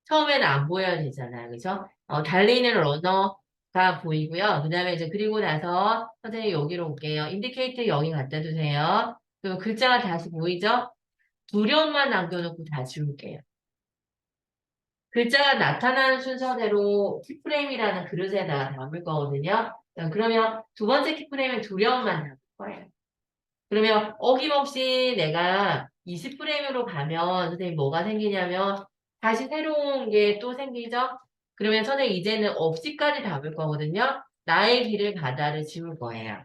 S1: 처음에는 안 보여야 되잖아요. 그죠? 달리는 러너가 보이고요. 그 다음에 이제 그리고 나서 선생님 여기로 올게요. 인디케이터 여기 갖다 주세요. 그리고 글자가 다시 보이죠? 두려움만 남겨놓고 다 지울게요. 글자가 나타나는 순서대로 키프레임이라는 그릇에다가 담을 거거든요. 자, 그러면 두 번째 키프레임은 두려움만 담을 거예요. 그러면 어김없이 내가 20프레임으로 가면 선생님 뭐가 생기냐면 다시 새로운 게 또 생기죠? 그러면 선생님 이제는 없이까지 담을 거거든요. 나의 길을 가다를 지울 거예요.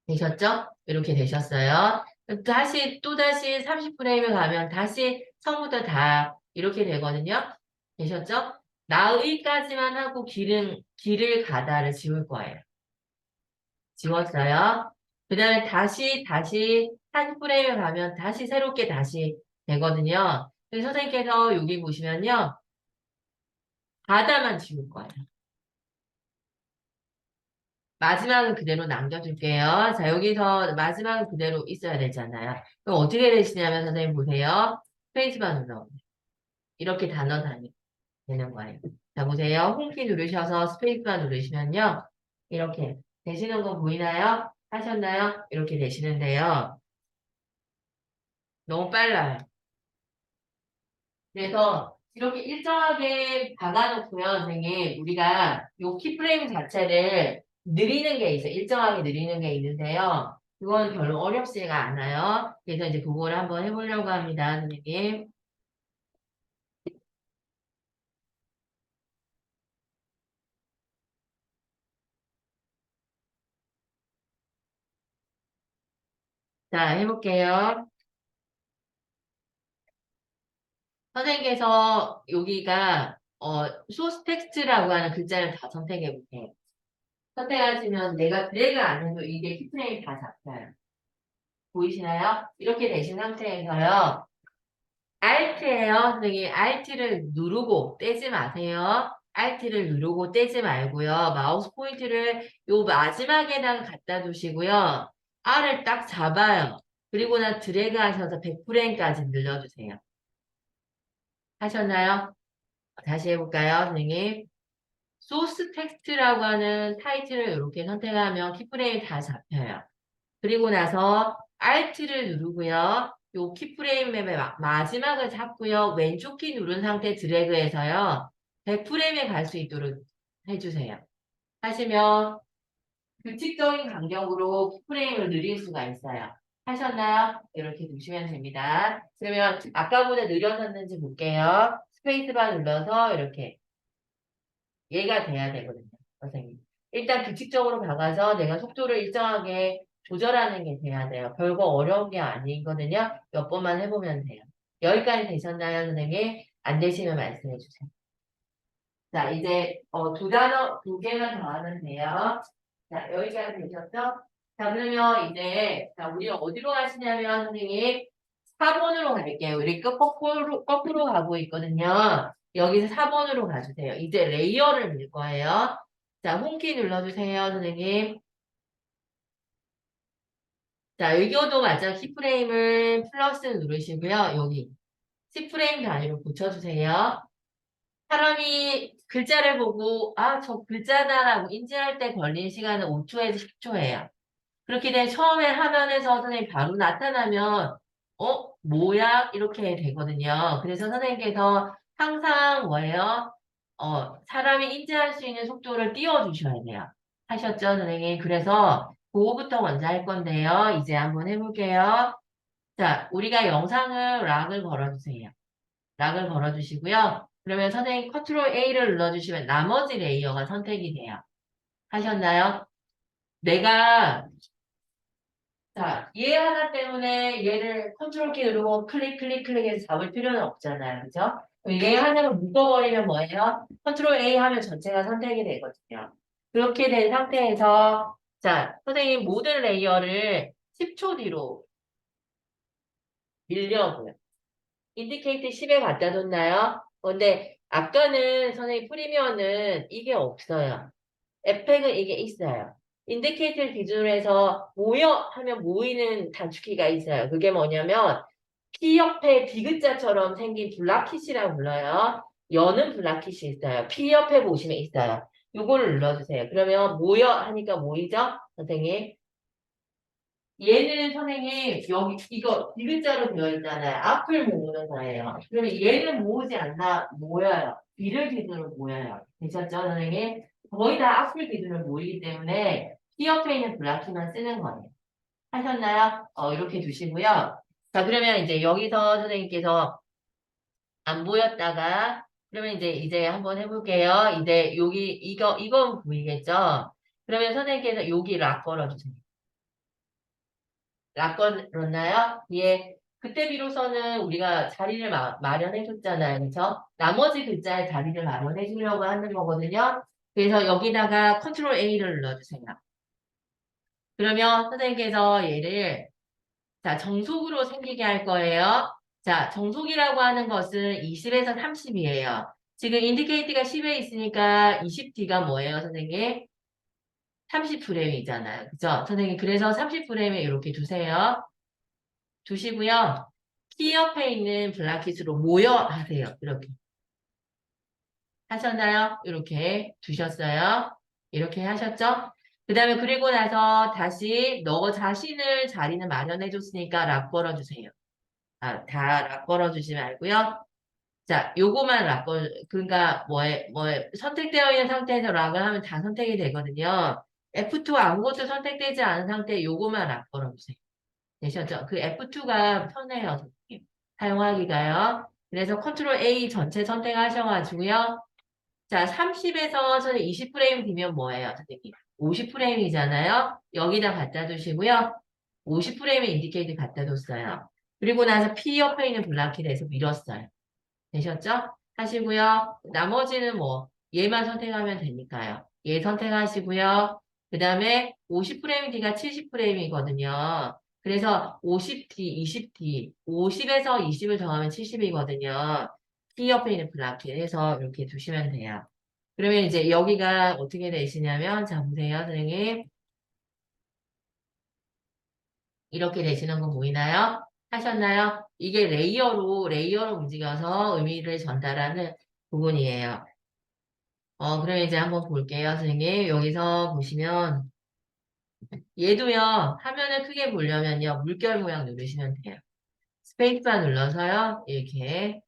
S1: 되셨죠? 이렇게 되셨어요. 또다시 30프레임을 가면 다시 처음부터 다 이렇게 되거든요. 되셨죠? 나의까지만 하고 길을 가다를 지울 거예요. 지웠어요. 그 다음에 다시 한 프레임을 가면 다시 새롭게 다시 되거든요. 그래서 선생님께서 여기 보시면요. 바다만 지울 거예요. 마지막은 그대로 남겨둘게요. 자, 여기서 마지막은 그대로 있어야 되잖아요. 그럼 어떻게 되시냐면 선생님 보세요. 스페이스바 눌러. 이렇게 단어 단위 되는 거예요. 자, 보세요. 홈키 누르셔서 스페이스바 누르시면요. 이렇게 되시는 거 보이나요? 하셨나요? 이렇게 되시는데요. 너무 빨라요. 그래서 이렇게 일정하게 박아놓고요, 선생님. 우리가 요 키프레임 자체를 느리는 게 있어요. 일정하게 느리는 게 있는데요. 그건 별로 어렵지가 않아요. 그래서 이제 그거를 한번 해보려고 합니다, 선생님. 자, 해볼게요. 선생님께서 여기가 소스 텍스트라고 하는 글자를 다 선택해 볼게요. 선택하시면 내가 드래그 안 해도 이게 키프레임이 다 잡혀요. 보이시나요? 이렇게 되신 상태에서요. Alt예요. 선생님, Alt를 누르고 떼지 마세요. Alt를 누르고 떼지 말고요. 마우스 포인트를 요 마지막에다가 갖다 두시고요. R을 딱 잡아요. 그리고 나 드래그 하셔서 100프레임까지 늘려주세요. 하셨나요? 다시 해볼까요, 선생님? 소스 텍스트라고 하는 타이틀을 이렇게 선택하면 키프레임 다 잡혀요. 그리고 나서 Alt를 누르고요. 요 키프레임의 마지막을 잡고요. 왼쪽 키 누른 상태 드래그해서요. 100프레임에 갈 수 있도록 해주세요. 하시면 규칙적인 간격으로 키프레임을 늘릴 수가 있어요. 하셨나요? 이렇게 두시면 됩니다. 그러면 아까보다 느려졌는지 볼게요. 스페이스바 눌러서 이렇게 얘가 돼야 되거든요. 선생님. 일단 규칙적으로 박아서 내가 속도를 일정하게 조절하는 게 돼야 돼요. 별거 어려운 게 아니거든요. 몇 번만 해보면 돼요. 여기까지 되셨나요, 선생님? 안 되시면 말씀해 주세요. 자, 이제 두 개만 더 하면 돼요. 자, 여기까지 되셨죠? 자, 그러면 이제 자, 우리 어디로 가시냐면 선생님 4번으로 갈게요. 우리 거꾸로 가고 있거든요. 여기서 4번으로 가주세요. 이제 레이어를 밀 거예요. 자, 홈키 눌러주세요, 선생님. 자, 여기도 마찬 키프레임을 플러스 누르시고요. 여기 10프레임 단위로 붙여주세요. 사람이 글자를 보고, 아, 저 글자다라고 인지할 때 걸린 시간은 5초에서 10초예요. 그렇게 돼 처음에 화면에서 선생님 바로 나타나면, 뭐야? 이렇게 되거든요. 그래서 선생님께서 항상 뭐예요? 사람이 인지할 수 있는 속도를 띄워주셔야 돼요. 하셨죠, 선생님? 그래서 그거부터 먼저 할 건데요. 이제 한번 해볼게요. 자, 우리가 영상을 락을 걸어주세요. 락을 걸어주시고요. 그러면 선생님 컨트롤 A를 눌러주시면 나머지 레이어가 선택이 돼요. 하셨나요? 내가 자, 얘 하나 때문에 얘를 컨트롤 키 누르고 클릭해서 잡을 필요는 없잖아요. 그죠? 그럼 얘 하나를 묶어버리면 뭐예요? 컨트롤 A 하면 전체가 선택이 되거든요. 그렇게 된 상태에서 자, 선생님 모든 레이어를 10초 뒤로 밀려고요. 인디케이트 10에 갖다 뒀나요? 근데 아까는 선생님 프리미어는 이게 없어요. 에펙은 이게 있어요. 인디케이터를 기준으로 해서 모여 하면 모이는 단축키가 있어요. 그게 뭐냐면 P 옆에 D글자처럼 생긴 블라킷이라고 불러요. 여는 블라킷이 있어요. P 옆에 보시면 있어요. 요거를 눌러주세요. 그러면 모여 하니까 모이죠? 선생님. 얘는 선생님 여기 이거 D글자로 되어 있잖아요. 앞을 모으는 거예요. 그러면 얘는 모으지 않나 모여요. D를 기준으로 모여요. 되셨죠, 선생님? 거의 다 앞을 기준으로 모이기 때문에 P 옆에 있는 블라키만 쓰는 거예요. 하셨나요? 이렇게 두시고요. 자, 그러면 이제 여기서 선생님께서 안 보였다가 그러면 이제 한번 해볼게요. 이제 여기 이건 보이겠죠? 그러면 선생님께서 여기 락 걸어주세요. 락 걸었나요? 예. 그때 비로소는 우리가 자리를 마련해 줬잖아요. 그렇죠? 나머지 글자에 자리를 마련해 주려고 하는 거거든요. 그래서 여기다가 컨트롤 A를 눌러주세요. 그러면 선생님께서 얘를 자, 정속으로 생기게 할 거예요. 자, 정속이라고 하는 것은 20에서 30이에요. 지금 인디케이트가 10에 있으니까 20D가 뭐예요, 선생님? 30프레임이잖아요. 그죠? 선생님, 그래서 30프레임에 이렇게 두세요. 두시고요. 키 옆에 있는 블라킷으로 모여 하세요. 이렇게. 하셨나요? 이렇게 두셨어요. 이렇게 하셨죠? 그 다음에 그리고 나서 다시 너 자신을 자리는 마련해 줬으니까 락 걸어주세요. 다 락 걸어주지 말고요. 자, 요거만 그러니까 선택되어 있는 상태에서 락을 하면 다 선택이 되거든요. F2 아무것도 선택되지 않은 상태에 요거만 락 걸어주세요. 되셨죠? 그 F2가 편해요. 사용하기가요. 그래서 컨트롤 A 전체 선택하셔가지고요. 자, 30에서 저는 20프레임 뒤면 뭐예요, 선생님? 50프레임이잖아요. 여기다 갖다 두시고요. 50프레임의 인디케이터 갖다 뒀어요. 그리고 나서 P 옆에 있는 블락키에서 밀었어요. 되셨죠? 하시고요. 나머지는 얘만 선택하면 되니까요. 얘 선택하시고요. 그 다음에 50프레임 D가 70프레임이거든요. 그래서 50D, 20D, 50에서 20을 더하면 70이거든요. P 옆에 있는 블락키 해서 이렇게 두시면 돼요. 그러면 이제 여기가 어떻게 되시냐면, 자, 보세요, 선생님. 이렇게 되시는 거 보이나요? 하셨나요? 이게 레이어로 움직여서 의미를 전달하는 부분이에요. 그럼 이제 한번 볼게요, 선생님. 여기서 보시면, 얘도요, 화면을 크게 보려면요, 물결 모양 누르시면 돼요. 스페이스바 눌러서요, 이렇게.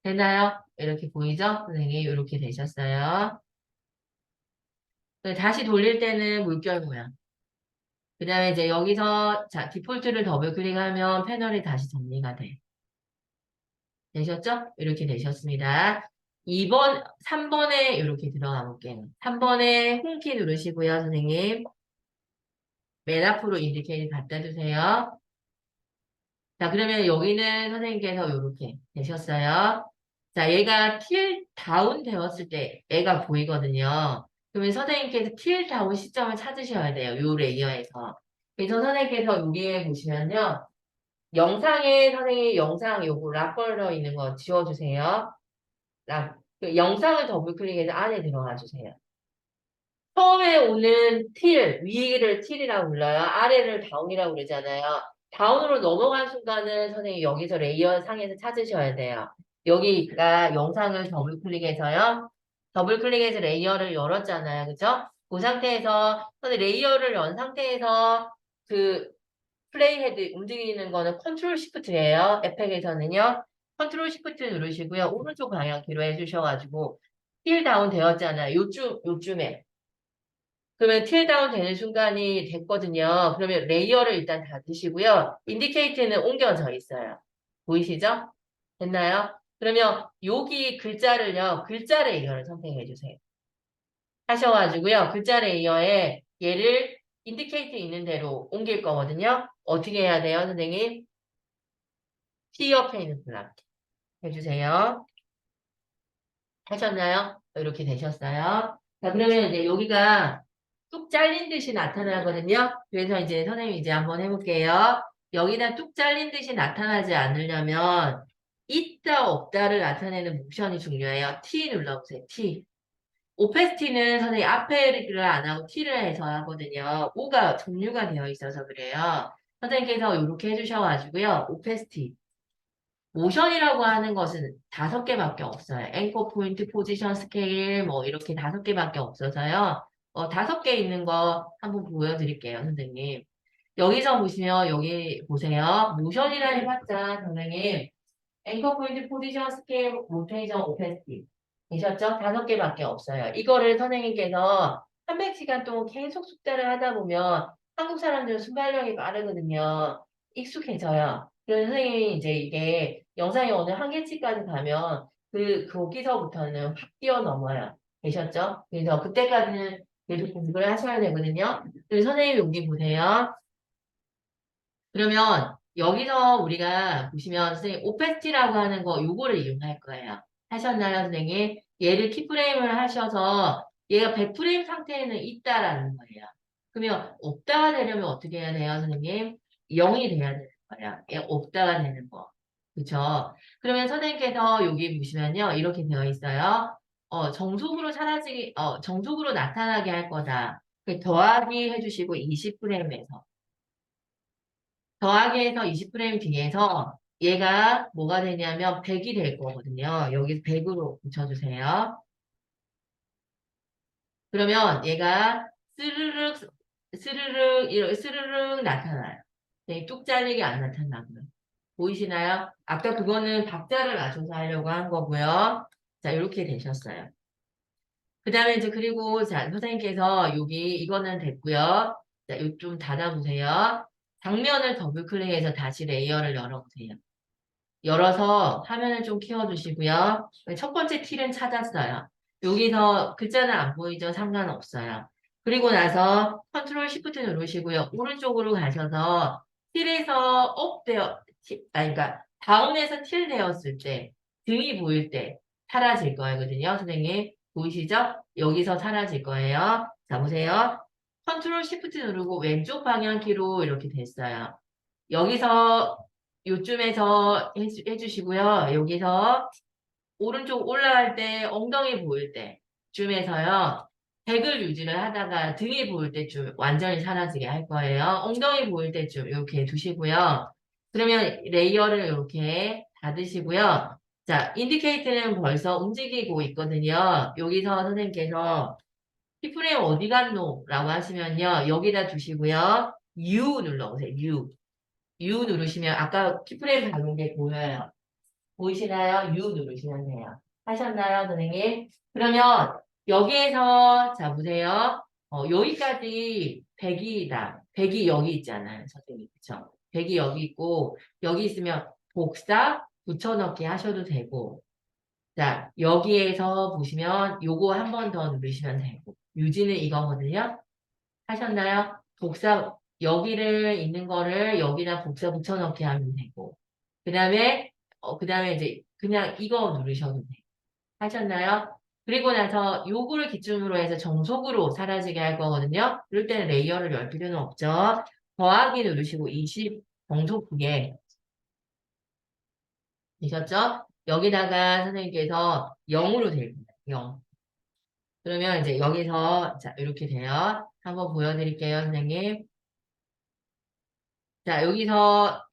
S1: 되나요? 이렇게 보이죠? 선생님, 이렇게 되셨어요. 다시 돌릴 때는 물결 모양. 그 다음에 이제 여기서, 자, 디폴트를 더블 클릭하면 패널이 다시 정리가 돼. 되셨죠? 이렇게 되셨습니다. 3번에 이렇게 들어가 볼게요. 3번에 홈키 누르시고요, 선생님. 맨 앞으로 인디케이터 갖다 주세요. 자, 그러면 여기는 선생님께서 이렇게 되셨어요. 자, 얘가 틸 다운 되었을 때 애가 보이거든요. 그러면 선생님께서 틸 다운 시점을 찾으셔야 돼요. 요 레이어에서. 그래서 선생님께서 여기에 보시면요. 영상에 선생님 영상 요거 락걸러 있는 거 지워주세요. 그 영상을 더블 클릭해서 안에 들어가 주세요. 처음에 오는 위를 틸이라고 불러요. 아래를 다운이라고 그러잖아요. 다운으로 넘어간 순간은 선생님 여기서 레이어 상에서 찾으셔야 돼요. 여기가 영상을 더블 클릭해서요. 더블 클릭해서 레이어를 열었잖아요. 그죠? 그 상태에서, 근데 레이어를 연 상태에서 그 플레이 헤드 움직이는 거는 컨트롤 시프트예요. 에펙에서는요. 컨트롤 시프트 누르시고요. 오른쪽 방향 뒤로 해주셔가지고 힐 다운 되었잖아요. 요쯤에. 그러면 틸 다운 되는 순간이 됐거든요. 그러면 레이어를 일단 닫으시고요. 인디케이트는 옮겨져 있어요. 보이시죠? 됐나요? 그러면 여기 글자를요. 글자 레이어를 선택해 주세요. 하셔가지고요. 글자 레이어에 얘를 인디케이트 있는 대로 옮길 거거든요. 어떻게 해야 돼요, 선생님? T 옆에 있는 블락 해주세요. 하셨나요? 이렇게 되셨어요. 자, 그러면 이제 여기가 뚝 잘린 듯이 나타나거든요. 그래서 이제 선생님 이제 한번 해볼게요. 여기다 뚝 잘린 듯이 나타나지 않으려면 있다 없다를 나타내는 모션이 중요해요. T 눌러보세요. T. 오페스티는 선생님 앞에를 안 하고 T를 해서 하거든요. O가 종류가 되어 있어서 그래요. 선생님께서 이렇게 해주셔가지고요. 오페스티. 모션이라고 하는 것은 5개밖에 없어요. 앵커 포인트, 포지션, 스케일, 뭐 이렇게 5개밖에 없어서요. 5개 있는 거 한번 보여드릴게요, 선생님. 여기서 보시면 여기 보세요. 모션이라 해봤자 선생님 앵커 포인트, 포지션, 스케일, 로테이션, 오펜스티 되셨죠? 5개밖에 없어요. 이거를 선생님께서 300시간 동안 계속 숙달을 하다 보면 한국 사람들은 순발력이 빠르거든요. 익숙해져요. 그래서 선생님이 이제 이게 영상이 어느 한계치까지 가면 거기서부터는 확 뛰어넘어요. 되셨죠? 그래서 그때까지는 계속 공부를 하셔야 되거든요. 그래서 선생님 여기 보세요. 그러면 여기서 우리가 보시면 선생님 오페스티라고 하는 거 요거를 이용할 거예요. 하셨나요, 선생님? 얘를 키프레임을 하셔서 얘가 100프레임 상태에는 있다라는 거예요. 그러면 없다가 되려면 어떻게 해야 돼요, 선생님? 0이 돼야 되는 거예요. 얘 없다가 되는 거. 그쵸? 그러면 선생님께서 여기 보시면요. 이렇게 되어 있어요. 정속으로 나타나게 할 거다. 더하기 해주시고 20프레임에서. 더하기해서 20프레임 뒤에서 얘가 뭐가 되냐면 100이 될 거거든요. 여기서 100으로 붙여주세요. 그러면 얘가 스르륵 나타나요. 네, 뚝 잘리게 안 나타나고요. 보이시나요? 아까 그거는 박자를 맞춰서 하려고 한 거고요. 자, 이렇게 되셨어요. 그 다음에 이제 그리고 자, 선생님께서 여기 이거는 됐고요. 자, 이거 좀 닫아보세요. 장면을 더블 클릭해서 다시 레이어를 열어보세요. 열어서 화면을 좀 키워주시고요. 첫 번째 틸은 찾았어요. 여기서 글자는 안 보이죠? 상관없어요. 그리고 나서 컨트롤 시프트 누르시고요. 오른쪽으로 가셔서 틸에서 그러니까 다운에서 틸 되었을 때 등이 보일 때 사라질 거거든요. 선생님 보이시죠? 여기서 사라질 거예요. 자 보세요. 컨트롤 시프트 누르고 왼쪽 방향키로 이렇게 됐어요. 여기서 요쯤에서 해주시고요. 여기서 오른쪽 올라갈 때 엉덩이 보일 때쯤에서요. 100을 유지를 하다가 등이 보일 때쯤 완전히 사라지게 할 거예요. 엉덩이 보일 때쯤 이렇게 두시고요. 그러면 레이어를 이렇게 닫으시고요. 자, 인디케이트는 벌써 움직이고 있거든요. 여기서 선생님께서 키프레임 어디 갔노? 라고 하시면요. 여기다 두시고요. U 눌러보세요. U. U 누르시면 아까 키프레임 밟은 게 보여요. 보이시나요? U 누르시면 돼요. 하셨나요, 선생님? 그러면 여기에서 자 보세요. 여기까지 100이다. 100이 여기 있잖아요, 선생님. 그쵸? 100이 여기 있고 여기 있으면 복사, 붙여넣기 하셔도 되고 자 여기에서 보시면 요거 한 번 더 누르시면 되고 유지는 이거거든요. 하셨나요? 복사, 여기를 있는 거를 여기다 복사 붙여넣기 하면 되고. 그 다음에 이제 그냥 이거 누르셔도 돼요. 하셨나요? 그리고 나서 요거를 기준으로 해서 정속으로 사라지게 할 거거든요. 그럴 때는 레이어를 열 필요는 없죠. 더하기 누르시고 20 정속 두개 되셨죠? 여기다가 선생님께서 0으로 될 거예요. 0. 그러면 이제 여기서 자 이렇게 돼요. 한번 보여드릴게요, 선생님. 자, 여기서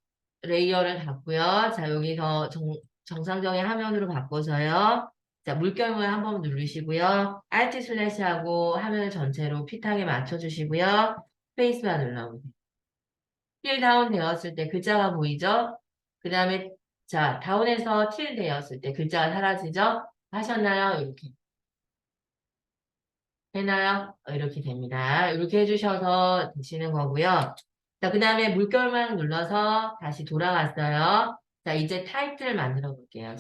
S1: 레이어를 닫고요. 자, 여기서 정상적인 화면으로 바꿔서요. 자, 물결문 한번 누르시고요. Alt 슬래시하고 화면 전체로 핏하게 맞춰주시고요. 스페이스바 눌러보세요. 틸 다운 되었을 때 글자가 보이죠? 그 다음에 자, 다운에서 틸 되었을 때 글자가 사라지죠? 하셨나요? 이렇게. 되나요? 이렇게 됩니다. 이렇게 해주셔서 되시는 거고요. 자, 그 다음에 물결만 눌러서 다시 돌아갔어요. 자, 이제 타이틀을 만들어 볼게요.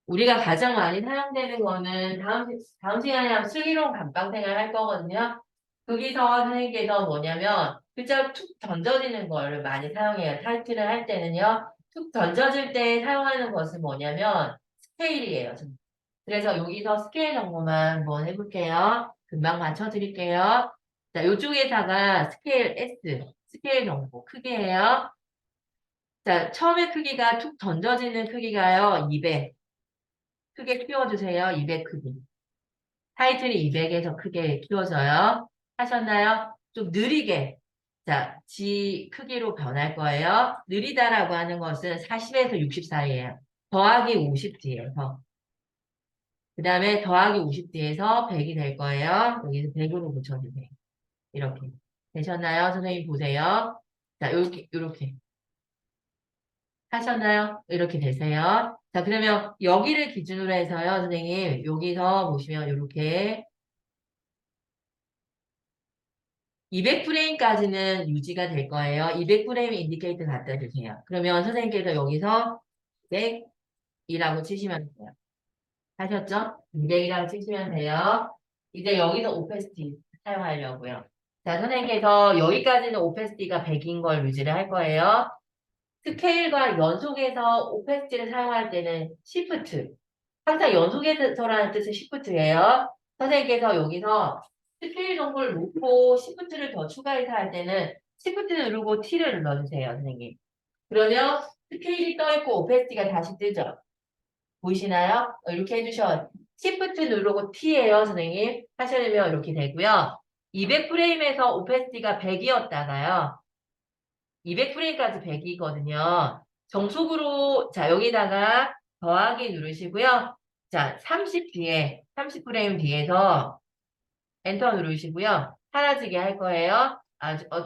S1: 우리가 가장 많이 사용되는 거는 다음 시간에 한 슬기로운 감방생활 할 거거든요. 거기서 선생님께서 뭐냐면 글자 툭 던져지는 거를 많이 사용해요. 타이틀을 할 때는요. 툭 던져질 때 사용하는 것은 뭐냐면 스케일이에요. 그래서 여기서 스케일 정보만 한번 해볼게요. 금방 맞춰드릴게요. 자, 이쪽에다가 스케일 S, 스케일 정보 크기예요. 자, 처음에 크기가 툭 던져지는 크기가요. 200. 크게 키워주세요. 200 크기. 타이틀이 200에서 크게 키워져요. 하셨나요? 좀 느리게. 자, 지 크기로 변할 거예요. 느리다라고 하는 것은 40에서 60 사이에요. 더하기 50D에서. 그 다음에 더하기 50D에서 100이 될 거예요. 여기서 100으로 붙여주세요. 이렇게. 되셨나요? 선생님 보세요. 자, 요렇게. 하셨나요? 이렇게 되세요. 자, 그러면 여기를 기준으로 해서요, 선생님. 여기서 보시면 이렇게 200프레임까지는 유지가 될 거예요. 200프레임 인디케이터 갖다 주세요. 그러면 선생님께서 여기서 100이라고 치시면 돼요. 하셨죠? 200이라고 치시면 돼요. 이제 여기서 오페스티 사용하려고요. 자, 선생님께서 여기까지는 오페스티가 100인 걸 유지를 할 거예요. 스케일과 연속해서 오페스티를 사용할 때는 시프트. 항상 연속해서라는 뜻은 시프트예요. 선생님께서 여기서 스케일 정보를 놓고 시프트를 더 추가해서 할 때는 시프트 누르고 T를 눌러주세요, 선생님. 그러면 스케일이 떠있고 오페스티가 다시 뜨죠. 보이시나요? 이렇게 해주셔. 시프트 누르고 T예요, 선생님. 하시려면 이렇게 되고요. 200프레임에서 오페스티가 100이었다가요. 200프레임까지 100이거든요. 정속으로, 자, 여기다가 더하기 누르시고요. 자, 30 뒤에, 30프레임 뒤에서 엔터 누르시고요. 사라지게 할 거예요.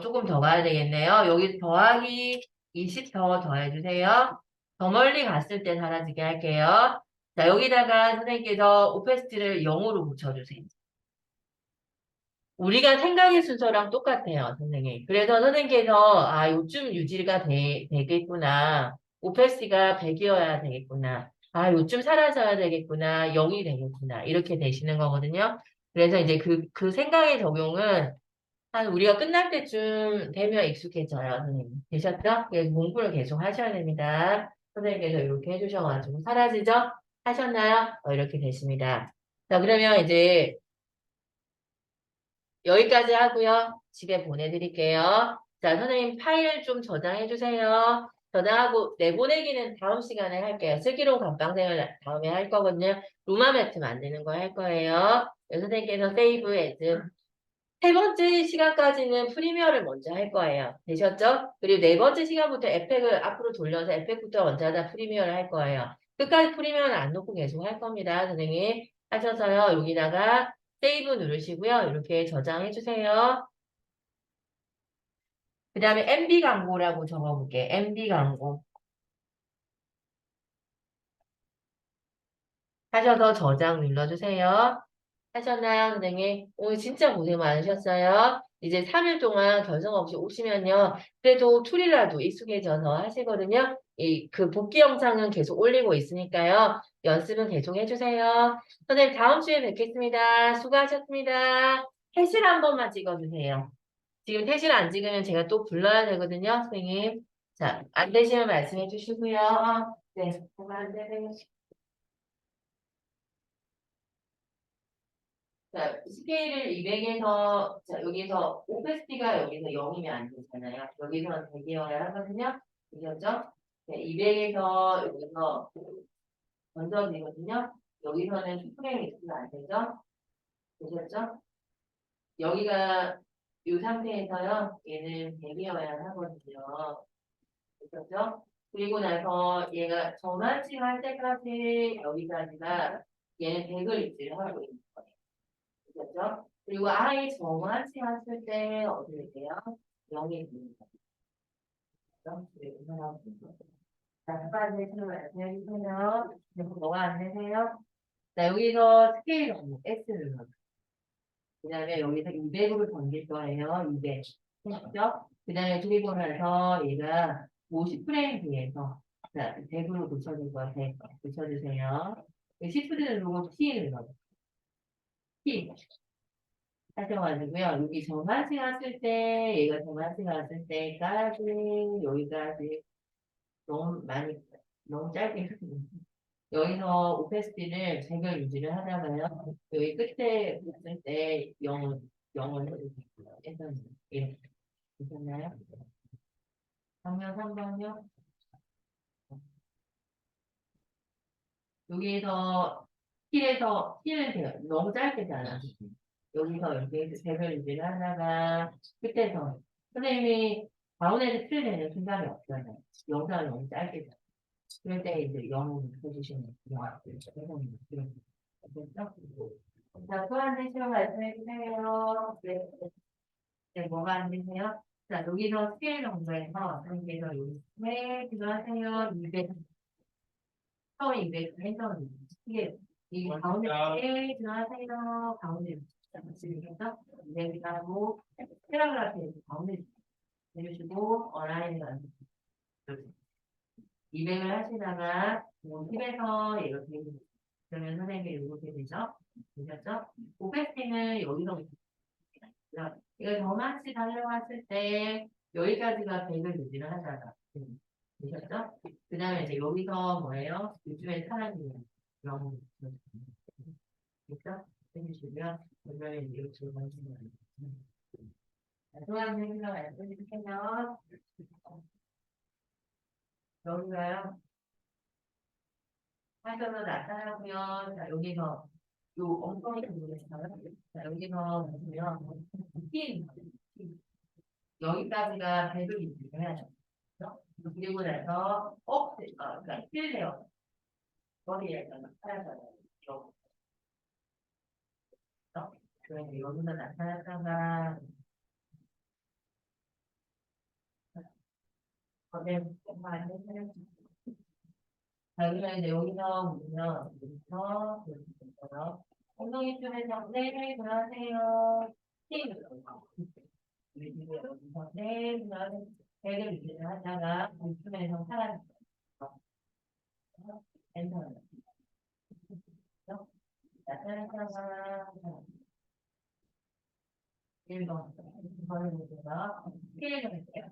S1: 조금 더 가야 되겠네요. 여기 더하기 20 더 더해주세요. 더 멀리 갔을 때 사라지게 할게요. 자, 여기다가 선생님께서 오페스티를 0으로 붙여주세요. 우리가 생각의 순서랑 똑같아요, 선생님. 그래서 선생님께서, 요쯤 유지가 되겠구나. 오페스티가 100이어야 되겠구나. 요쯤 사라져야 되겠구나. 0이 되겠구나. 이렇게 되시는 거거든요. 그래서 이제 그 생각의 적용은 한 우리가 끝날 때쯤 되면 익숙해져요, 선생님. 되셨죠? 그래서 공부를 계속 하셔야 됩니다. 선생님께서 이렇게 해주셔가지고 사라지죠? 하셨나요? 이렇게 되십니다. 자, 그러면 이제 여기까지 하고요. 집에 보내드릴게요. 자, 선생님 파일 좀 저장해 주세요. 저장하고 내보내기는 다음 시간에 할게요. 슬기로운 감방생을 다음에 할 거거든요. 루마 매트 만드는 거 할 거예요. 선생님께서 세이브 에즈. 세 번째 시간까지는 프리미어를 먼저 할 거예요. 되셨죠? 그리고 네 번째 시간부터 에펙을 앞으로 돌려서 에펙부터 먼저 하다 프리미어를 할 거예요. 끝까지 프리미어는 안 놓고 계속 할 겁니다. 선생님. 하셔서요. 여기다가 세이브 누르시고요. 이렇게 저장해 주세요. 그 다음에 MB 광고라고 적어볼게요. MB 광고. 하셔서 저장 눌러주세요. 하셨나요, 선생님? 오늘 진짜 고생 많으셨어요. 이제 3일 동안 결정 없이 오시면요. 그래도 툴이라도 익숙해져서 하시거든요. 그 복귀 영상은 계속 올리고 있으니까요. 연습은 계속 해주세요. 선생님, 다음 주에 뵙겠습니다. 수고하셨습니다. 태실 한 번만 찍어주세요. 지금 태실 안 찍으면 제가 또 불러야 되거든요, 선생님. 자, 안 되시면 말씀해 주시고요. 네, 고맙습니다. 자, 스케일을 200에서, 자, 여기서 오페스티가 여기서 0이면 안 되잖아요. 여기서는 100이어야 하거든요. 되셨죠? 네, 200에서 여기서 던져지거든요. 여기서는 슈프레임이 있으면 안 되죠? 되셨죠? 여기가 이 상태에서요. 얘는 100이어야 하거든요. 되셨죠? 그리고 나서 얘가 전환식 할 때까지 여기까지가 얘는 100을 유지를 하고 있는 거예요. 그렇죠? 그리고 I 전환식 했을 때 어떻게 돼요? 0이 되는 거죠. 그리고 하나, 둘, 셋. 자, 두 가지 식으로 말씀해 주세요. 그리고 뭐가 안 되세요? 자, 여기서 스케일 업무 X를 넣어요. 그 다음에 여기서 200으로 던질 거예요. 200. 했죠? 그 다음에 그리고 나서 얘가 50프레임 뒤에서 자, 100으로 고쳐줄 거예요. 100. 고쳐주세요. 시프트를 누르고 T를 넣어요. T. 하셔가지고요. 여기 정관식 왔을 때, 얘가 정관식 왔을 때까지, 여기까지 너무 많이, 너무 짧게 여기서 오페스티를 100을 유지를 하다가요. 여기 끝에 붙을 때 0을 해주세요. 이렇게. 괜찮나요? 3번, 3번요. 여기에서 킬을 돼요. 너무 짧게 잘라. 여기서 이렇게 100을 유지를 하다가 끝에서 선생님이 가운데서 킬 되는 순간이 없잖아요. 영상을 너무 짧게 잘라. 그럴 때 이제 0을 해주시면 돼요. 됐죠? 자, 또 한 번 말씀해 주세요. 네. 네, 뭐가 안 되세요? 자, 여기서 스케일 정도에서, 여기서 여기, 네, 들어가세요. 200, 처음에 200 해서, 이게, 이 가운데, 네, 들어가세요. 가운데, 맞습니까? 200하고, 패러그라프에서 가운데 내주시고, 어라인을 200을 하시다가, 뭐, 10에서 이렇게, 그러면 선생님이 이렇게 되죠? 되셨죠? 오페스팅은 여기서 이거 저만치 달려갔을 때 여기까지가 100을 유지를 하다가 되셨죠? 그 다음에 이제 여기서 뭐예요? 요즘에 사라지는 그런 됐죠? 해주시고요. 그러면 이제 이렇게 만지는 거예요. 소양 생기가 말씀해주시면 여기가요. 하셔서 나타나고요. 자, 여기서 요 엉덩이 부분에서요. 자, 여기서 보시면 핀 여기까지가 100을 유지를 해야죠. 그렇죠? 그리고 나서 그러니까 힐레요. 머리에서 나타나잖아요. 이렇게. 그래서 여기서 나타났다가 정말 안 되세요. 자, 여기서 이제 여기서 보면 여기서 여기서 엉덩이 쪽에서 네, 들어가세요. 힘. 여기서 네, 들어가세요. 배를 유지를 하다가 웃으면서 사라졌어요. 엔터. 나타났다가 1번. 2번을 보세요. 피해를 할게요.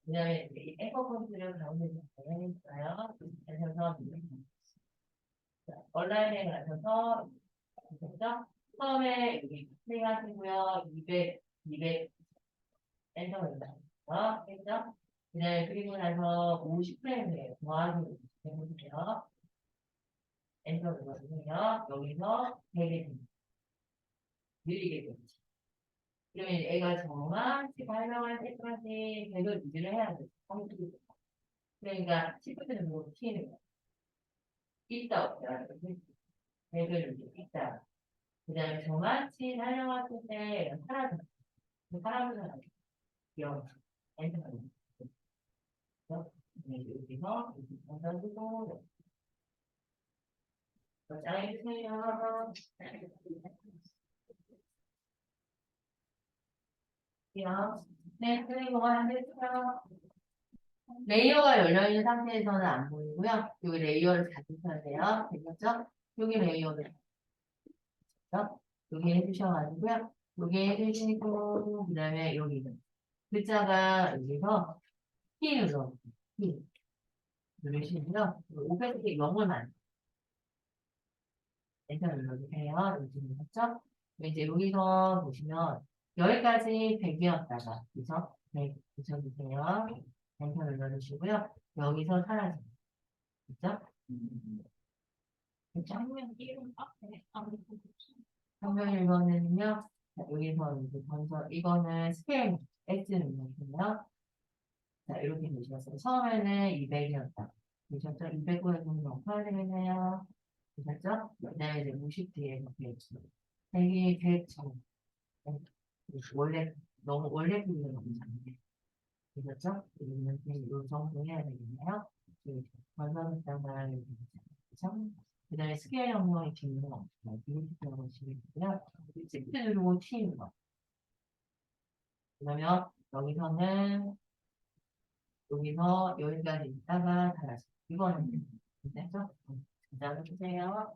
S1: 그 다음에 에코컨트를 가운데 해볼까요? 그래서 온라인에 가셔서 됐죠? 처음에 여기 클릭하시고요. 200 엔터 눌러주세요. 됐죠? 그 다음에 그리고 나서 50프레임이에요. 더하기 50 해보세요. 엔터 눌러주세요. 여기서 100이 느리게 되죠. 그러면 애가 정확히 설명할 때까지 100을 유지를 해야 돼요. 그러니까 10분을 보고 튀는 거예요. 있다 없다. 100을 유지 있다. 그 다음에 저만치 촬영했을 때 사라졌어요. 사람들은 귀여워. 엔터가 있어. 여기서 감사드리고 짱해주세요. 네, 그리고 안 됐어요. 레이어가 열려있는 상태에서는 안 보이고요. 여기 레이어를 잡으셔야 돼요. 되겠죠? 여기 레이어를 잡죠? 여기 해주셔가지고요. 여기 해주시고, 그 다음에 여기는 글자가 여기서 P 눌러. P 누르시고요. 500개 0을 엔터 눌러주세요. 여기 눌렀죠? 이제 여기서 보시면 여기까지 100이었다가 그죠? 100 붙여주세요. 엔터 눌러주시고요. 여기서 사라져요. 그죠? 정면 1번 정면 1번은요. 여기서 이제 먼저 이거는 스케일 S 눌러주세요. 자, 이렇게 되셨어요. 처음에는 200이었다. 되셨죠? 200으로 좀 높아야 되겠네요. 되셨죠? 그다음에 이제 50 뒤에 100. 100이 100 점. 원래, 너무, 원래 비율은 너무 작네. 되셨죠? 이러면 이 정도 해야 되겠네요. 완성했다가 그죠? 그 다음에 스케일 영역이 기능은 없어요. 이렇게 들어보시고요. 시프트 누르고 T인 거. 그러면 여기서 여기까지 있다가 달아서 이거는 됐죠? 그 다음에 주세요.